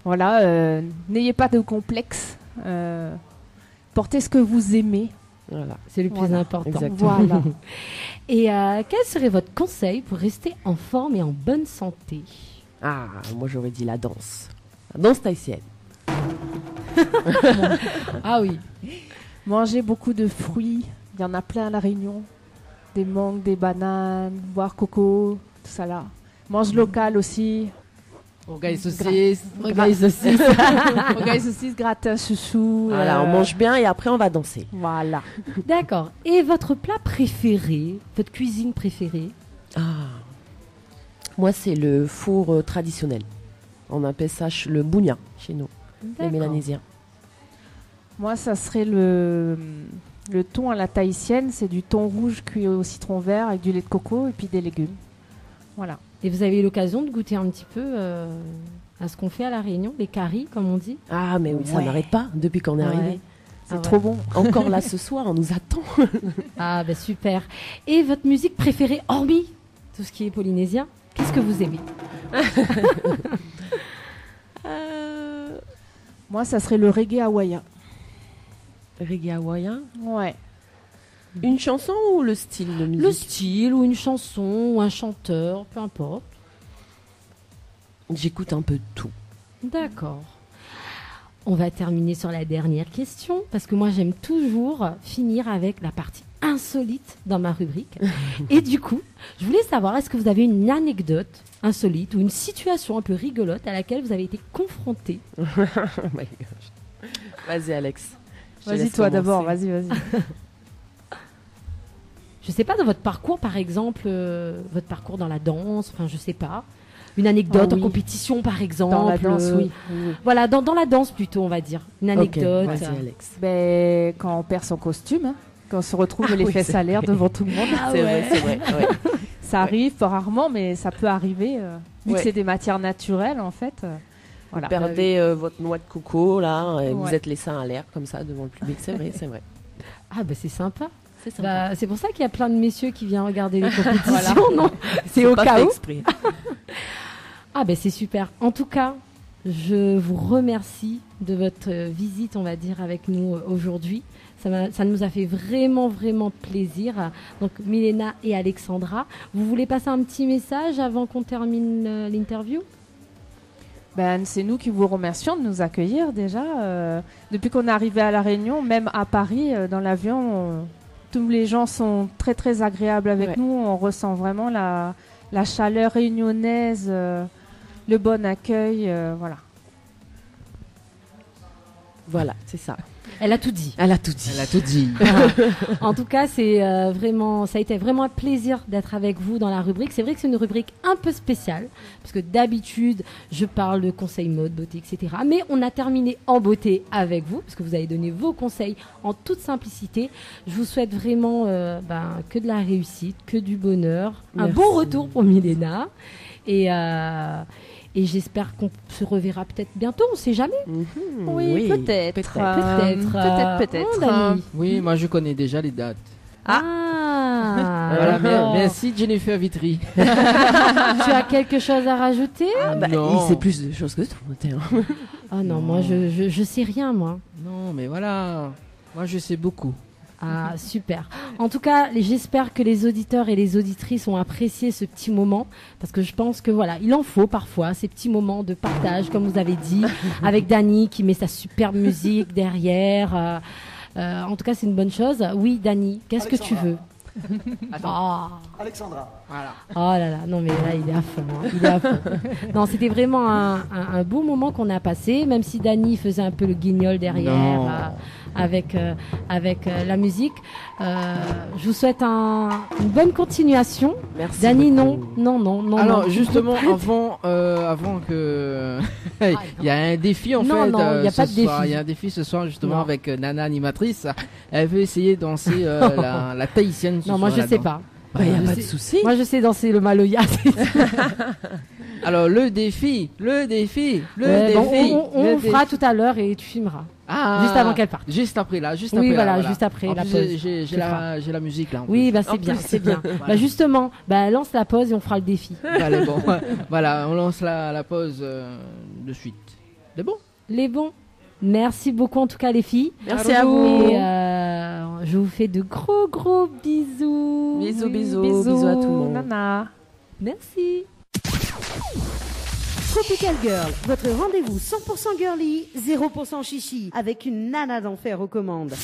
[SPEAKER 11] Voilà, n'ayez pas de complexe. Portez ce que vous aimez.
[SPEAKER 10] Voilà.
[SPEAKER 9] C'est le plus important.
[SPEAKER 10] Exactement.
[SPEAKER 9] Voilà. Et quel serait votre conseil pour rester en forme et en bonne santé?
[SPEAKER 10] Ah, moi j'aurais dit la danse. La danse tahitienne.
[SPEAKER 9] Ah oui.
[SPEAKER 11] Mangez beaucoup de fruits. Il y en a plein à La Réunion. Des mangues, des bananes, boire coco, tout ça là. Mange local aussi.
[SPEAKER 9] Rogaille saucisse.
[SPEAKER 11] Rogaille saucisse, gratin chouchou.
[SPEAKER 10] Voilà, on mange bien et après on va danser.
[SPEAKER 11] Voilà.
[SPEAKER 9] D'accord. Et votre plat préféré, votre cuisine préférée?
[SPEAKER 10] Moi, c'est le four traditionnel. On appelle ça le bougna chez nous, les Mélanésiens.
[SPEAKER 11] Moi, ça serait le thon à la tahitienne. C'est du thon rouge cuit au citron vert avec du lait de coco et puis des légumes. Voilà.
[SPEAKER 9] Et vous avez eu l'occasion de goûter un petit peu à ce qu'on fait à La Réunion, les caries, comme on dit?
[SPEAKER 10] Ah, mais oui, ça n'arrête pas depuis qu'on est arrivé.
[SPEAKER 11] C'est trop bon.
[SPEAKER 10] Encore là ce soir, on nous attend.
[SPEAKER 9] Ah, bah super. Et votre musique préférée, hormis tout ce qui est polynésien, qu'est-ce que vous aimez?
[SPEAKER 11] Moi, ça serait le reggae hawaïen.
[SPEAKER 10] Reggae hawaïen?
[SPEAKER 11] Ouais.
[SPEAKER 10] Une chanson ou le style de musique?
[SPEAKER 9] Le style ou une chanson ou un chanteur, peu importe.
[SPEAKER 10] J'écoute un peu de tout.
[SPEAKER 9] D'accord. On va terminer sur la dernière question parce que moi j'aime toujours finir avec la partie insolite dans ma rubrique. Et du coup, je voulais savoir, est-ce que vous avez une anecdote insolite ou une situation un peu rigolote à laquelle vous avez été confronté?
[SPEAKER 10] Oh my gosh. Vas-y Alex.
[SPEAKER 11] Vas-y toi d'abord, vas-y.
[SPEAKER 9] Je sais pas, dans votre parcours par exemple, votre parcours dans la danse, enfin je sais pas. Une anecdote en compétition par exemple.
[SPEAKER 11] Dans la danse, oui.
[SPEAKER 9] Voilà, dans la danse plutôt, on va dire. Une anecdote.
[SPEAKER 10] Okay, vas-y, Alex.
[SPEAKER 11] Ben, quand on perd son costume, hein, quand on se retrouve les fesses à l'air devant tout le monde.
[SPEAKER 10] C'est vrai. Ouais.
[SPEAKER 11] Ça arrive pas rarement, mais ça peut arriver. Vu que c'est des matières naturelles, en fait.
[SPEAKER 10] Voilà. Vous perdez votre noix de coco, là, et vous êtes les seins à l'air, comme ça, devant le public. C'est vrai.
[SPEAKER 9] Ah, bah c'est sympa.
[SPEAKER 10] C'est sympa.
[SPEAKER 9] Bah, c'est pour ça qu'il y a plein de messieurs qui viennent regarder les compétitions, non? C'est au cas où.
[SPEAKER 10] Exprès.
[SPEAKER 9] Ah ben c'est super. En tout cas, je vous remercie de votre visite, on va dire, avec nous aujourd'hui. Ça nous a fait vraiment plaisir. Donc Milena et Alexandra, vous voulez passer un petit message avant qu'on termine l'interview?
[SPEAKER 11] Ben, c'est nous qui vous remercions de nous accueillir déjà. Depuis qu'on est arrivé à La Réunion, même à Paris, dans l'avion, tous les gens sont très agréables avec nous. On ressent vraiment la chaleur réunionnaise, le bon accueil, voilà.
[SPEAKER 10] Voilà, c'est ça.
[SPEAKER 9] Elle a tout dit.
[SPEAKER 10] Elle a tout dit.
[SPEAKER 2] Elle a tout dit.
[SPEAKER 9] En tout cas, ça a été vraiment un plaisir d'être avec vous dans la rubrique. C'est vrai que c'est une rubrique un peu spéciale, parce que d'habitude, je parle de conseils mode, beauté, etc. Mais on a terminé en beauté avec vous, parce que vous avez donné vos conseils en toute simplicité. Je vous souhaite vraiment que de la réussite, que du bonheur,
[SPEAKER 10] Merci.
[SPEAKER 9] un bon retour pour Milena. Et j'espère qu'on se reverra peut-être bientôt, on ne sait jamais.
[SPEAKER 11] Oui, peut-être.
[SPEAKER 9] Peut-être. Dani.
[SPEAKER 2] Oui, moi je connais déjà les dates.
[SPEAKER 9] Ah.
[SPEAKER 2] Voilà, merci Jennifer Vitry.
[SPEAKER 9] Tu as quelque chose à rajouter?
[SPEAKER 2] Non.
[SPEAKER 10] Il sait plus de choses que toi, Théo.
[SPEAKER 9] Oh non, moi je sais rien, moi.
[SPEAKER 2] Non, mais voilà, moi je sais beaucoup.
[SPEAKER 9] Ah, super. En tout cas, j'espère que les auditeurs et les auditrices ont apprécié ce petit moment, parce que je pense que voilà, il en faut parfois ces petits moments de partage, comme vous avez dit, avec Dani qui met sa superbe musique derrière. En tout cas, c'est une bonne chose. Oui, Dani, qu'est-ce que tu veux?
[SPEAKER 12] Alexandra.
[SPEAKER 2] Voilà.
[SPEAKER 9] Oh là là, non mais là il est à fond, hein. Il est à fond. Non, c'était vraiment un beau moment qu'on a passé, même si Dani faisait un peu le guignol derrière avec la musique. Je vous souhaite une bonne continuation.
[SPEAKER 10] Merci.
[SPEAKER 9] Dani,
[SPEAKER 10] beaucoup.
[SPEAKER 9] non.
[SPEAKER 2] Alors
[SPEAKER 9] non.
[SPEAKER 2] justement, avant que il y a un défi en fait.
[SPEAKER 9] Non, il y a pas de défi.
[SPEAKER 2] Il y a un défi ce soir justement avec Nana animatrice. Elle veut essayer de danser la tahitienne.
[SPEAKER 9] Non, moi je sais pas.
[SPEAKER 10] Il n'y a pas de souci.
[SPEAKER 9] Moi je sais danser le maloya.
[SPEAKER 2] Alors le défi.
[SPEAKER 9] On fera tout à l'heure et tu filmeras. Juste avant qu'elle parte.
[SPEAKER 2] Juste après là. Juste après
[SPEAKER 9] la pause.
[SPEAKER 2] J'ai la musique là.
[SPEAKER 9] Oui, c'est bien.
[SPEAKER 2] Voilà.
[SPEAKER 9] Bah justement, lance la pause et on fera le défi.
[SPEAKER 2] Allez, bon. Voilà, on lance la pause de suite. C'est bon?
[SPEAKER 9] Les bons. Merci beaucoup en tout cas les filles.
[SPEAKER 10] Merci à vous.
[SPEAKER 9] Et je vous fais de gros bisous.
[SPEAKER 10] Bisous à tout le monde.
[SPEAKER 11] Nana.
[SPEAKER 9] Merci.
[SPEAKER 1] Tropical Girl, votre rendez-vous 100% girly, 0% chichi, avec une nana d'enfer aux commandes.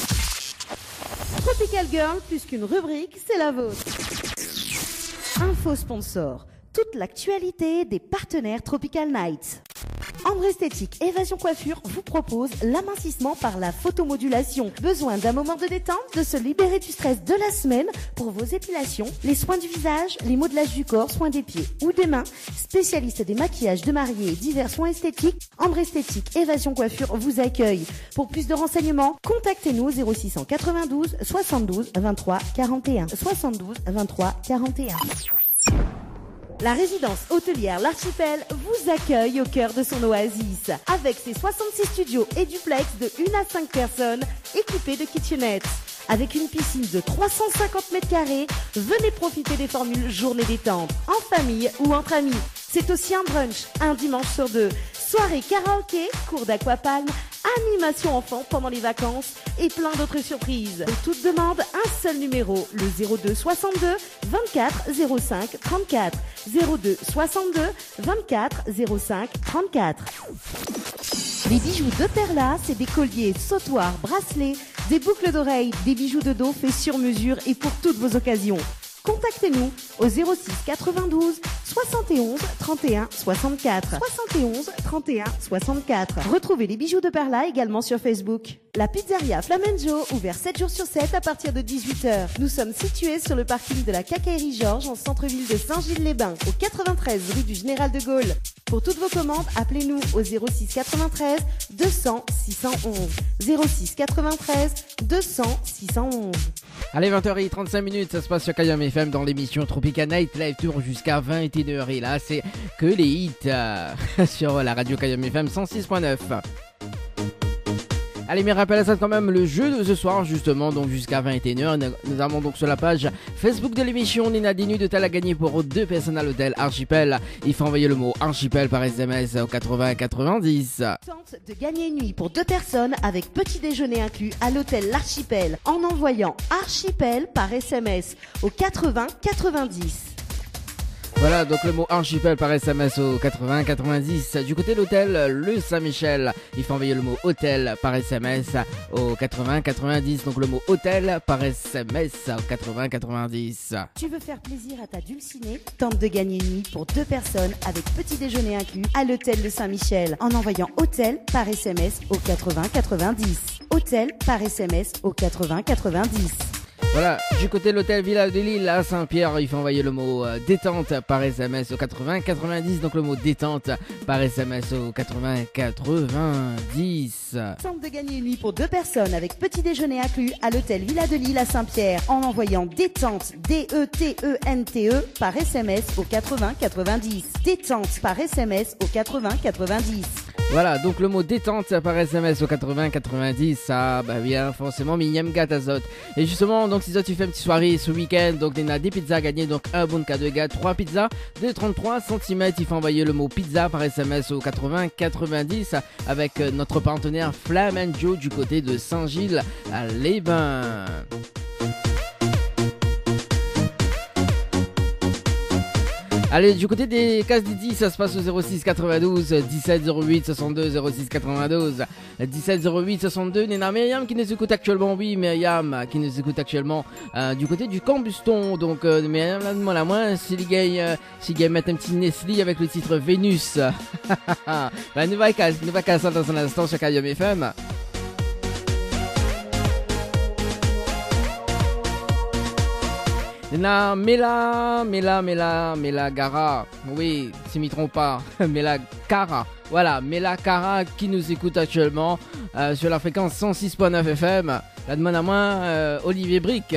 [SPEAKER 1] Tropical Girl, plus qu'une rubrique, c'est la vôtre. Info sponsor, toute l'actualité des partenaires Tropical Nights. Ambre Esthétique Évasion Coiffure vous propose l'amincissement par la photomodulation. Besoin d'un moment de détente, de se libérer du stress de la semaine pour vos épilations, les soins du visage, les modelages du corps, soins des pieds ou des mains. Spécialiste des maquillages de mariés et divers soins esthétiques, Ambre Esthétique Évasion Coiffure vous accueille. Pour plus de renseignements, contactez-nous au 0692 72 23 41. 72 23 41. La résidence hôtelière L'Archipel vous accueille au cœur de son oasis. Avec ses 66 studios et duplex de 1 à 5 personnes équipés de kitchenettes. Avec une piscine de 350 mètres carrés, venez profiter des formules journée détente, en famille ou entre amis. C'est aussi un brunch, un dimanche sur 2. Soirée karaoké, cours d'aquapalme, animation enfant pendant les vacances et plein d'autres surprises. Pour toute demande, un seul numéro, le 02 62 24 05 34. 02 62 24 05 34. Les bijoux de Perla, c'est des colliers, sautoirs, bracelets, des boucles d'oreilles, des bijoux de dos faits sur mesure et pour toutes vos occasions. Contactez-nous au 06 92 71 31 64. 71 31 64. Retrouvez les bijoux de Perla également sur Facebook. La pizzeria Flamenjo, ouvert 7 jours sur 7 à partir de 18h. Nous sommes situés sur le parking de la Quincaillerie Georges en centre-ville de Saint-Gilles-les-Bains, au 93 rue du Général de Gaulle. Pour toutes vos commandes, appelez-nous au 06 93 200 611. 06 93 200 611.
[SPEAKER 2] Allez, 20h35, ça se passe sur Kayam FM dans l'émission Tropical Night Live Tour jusqu'à 21h. Et là, c'est que les hits sur la radio Kayam FM 106.9. Allez, mais rappelle à ça quand même le jeu de ce soir, justement, donc jusqu'à 21h. Nous avons donc sur la page Facebook de l'émission Nina Dinu de Tal à gagner pour 2 personnes à l'hôtel Archipel. Il faut envoyer le mot Archipel par SMS au 80 90.
[SPEAKER 1] Tente de gagner une nuit pour 2 personnes avec petit déjeuner inclus à l'hôtel L'Archipel en envoyant Archipel par SMS au 80 90.
[SPEAKER 2] Voilà, donc le mot Archipel par SMS au 80 90. Du côté de l'hôtel Le Saint-Michel, il faut envoyer le mot hôtel par SMS au 80 90. Donc le mot hôtel par SMS au 80 90.
[SPEAKER 1] Tu veux faire plaisir à ta dulcinée? Tente de gagner une nuit pour 2 personnes avec petit déjeuner inclus à l'hôtel Le Saint-Michel en envoyant hôtel par SMS au 80 90. hôtel par SMS au 80 90.
[SPEAKER 2] Voilà, du côté de l'hôtel Villa de Lille à Saint-Pierre, il faut envoyer le mot détente par SMS au 80 90. Donc le mot détente par SMS au 80 90.
[SPEAKER 1] Simple de gagner une nuit pour 2 personnes avec petit déjeuner inclus à l'hôtel Villa de Lille à Saint-Pierre en envoyant détente DETENTE par SMS au 80 90. Détente par SMS au 80 90.
[SPEAKER 2] Voilà, donc le mot détente par SMS au 80 90, ça, bah bien, forcément, Mignam Gatazot. Et justement, donc si toi tu fais une petite soirée ce week-end, donc il y a des pizzas à gagner, donc un bon cadeau égale 3 pizzas de 33 cm. Il faut envoyer le mot pizza par SMS au 80 90 avec notre partenaire Flamanjo du côté de Saint-Gilles à Les-Bains. Allez, du côté des cases Didi, ça se passe au 06 92 17 08 62 06 92 17 08 62. Néna Myriam qui nous écoute actuellement, oui, Myriam qui nous écoute actuellement du côté du Cambuston. Donc, Myriam, là, demande à moi si les gars mettent un petit Nestlé avec le titre Vénus. Bah, nous va casser ça dans un instant sur Kayom FM. Mela Gara, oui, si m'y trompe pas, Mela Cara, voilà, Mela Cara qui nous écoute actuellement sur la fréquence 106.9 FM. La demande à moi, Olivier Brick.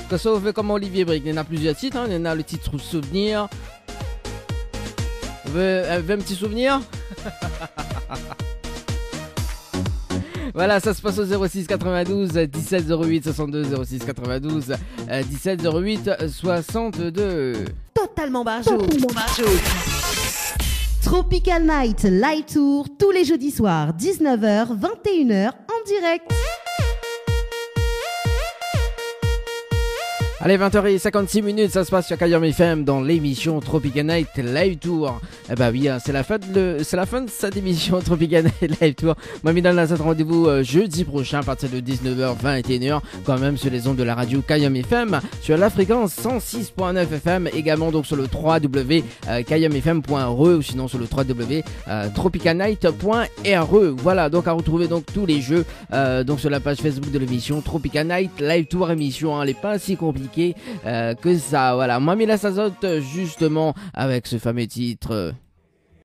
[SPEAKER 2] Que ça fait comme Olivier Brick, il y en a plusieurs titres, hein. Il y en a le titre Souvenir. Veut un petit souvenir? Voilà, ça se passe au 06 92 17 08 62 06 92 17 08 62.
[SPEAKER 1] Totalement barjot. Tropical Night Live Tour tous les jeudis soirs 19h 21h en direct.
[SPEAKER 2] Allez, 20h56, ça se passe sur Kayom FM dans l'émission Tropical Night Live Tour. Eh bah oui, c'est la fin de cette émission Tropical Night Live Tour. Moi, me donne la rendez-vous jeudi prochain à partir de 19h 21h, quand même sur les ondes de la radio Kayom FM, sur la fréquence 106.9 FM, également donc sur le www.kayomfm.re ou sinon sur le www.tropicalnight.re. Voilà, donc à retrouver donc tous les jeux donc sur la page Facebook de l'émission Tropical Night Live Tour émission. Elle n'est pas si compliquée que ça, voilà. Moi, Mila Sazot, justement, avec ce fameux titre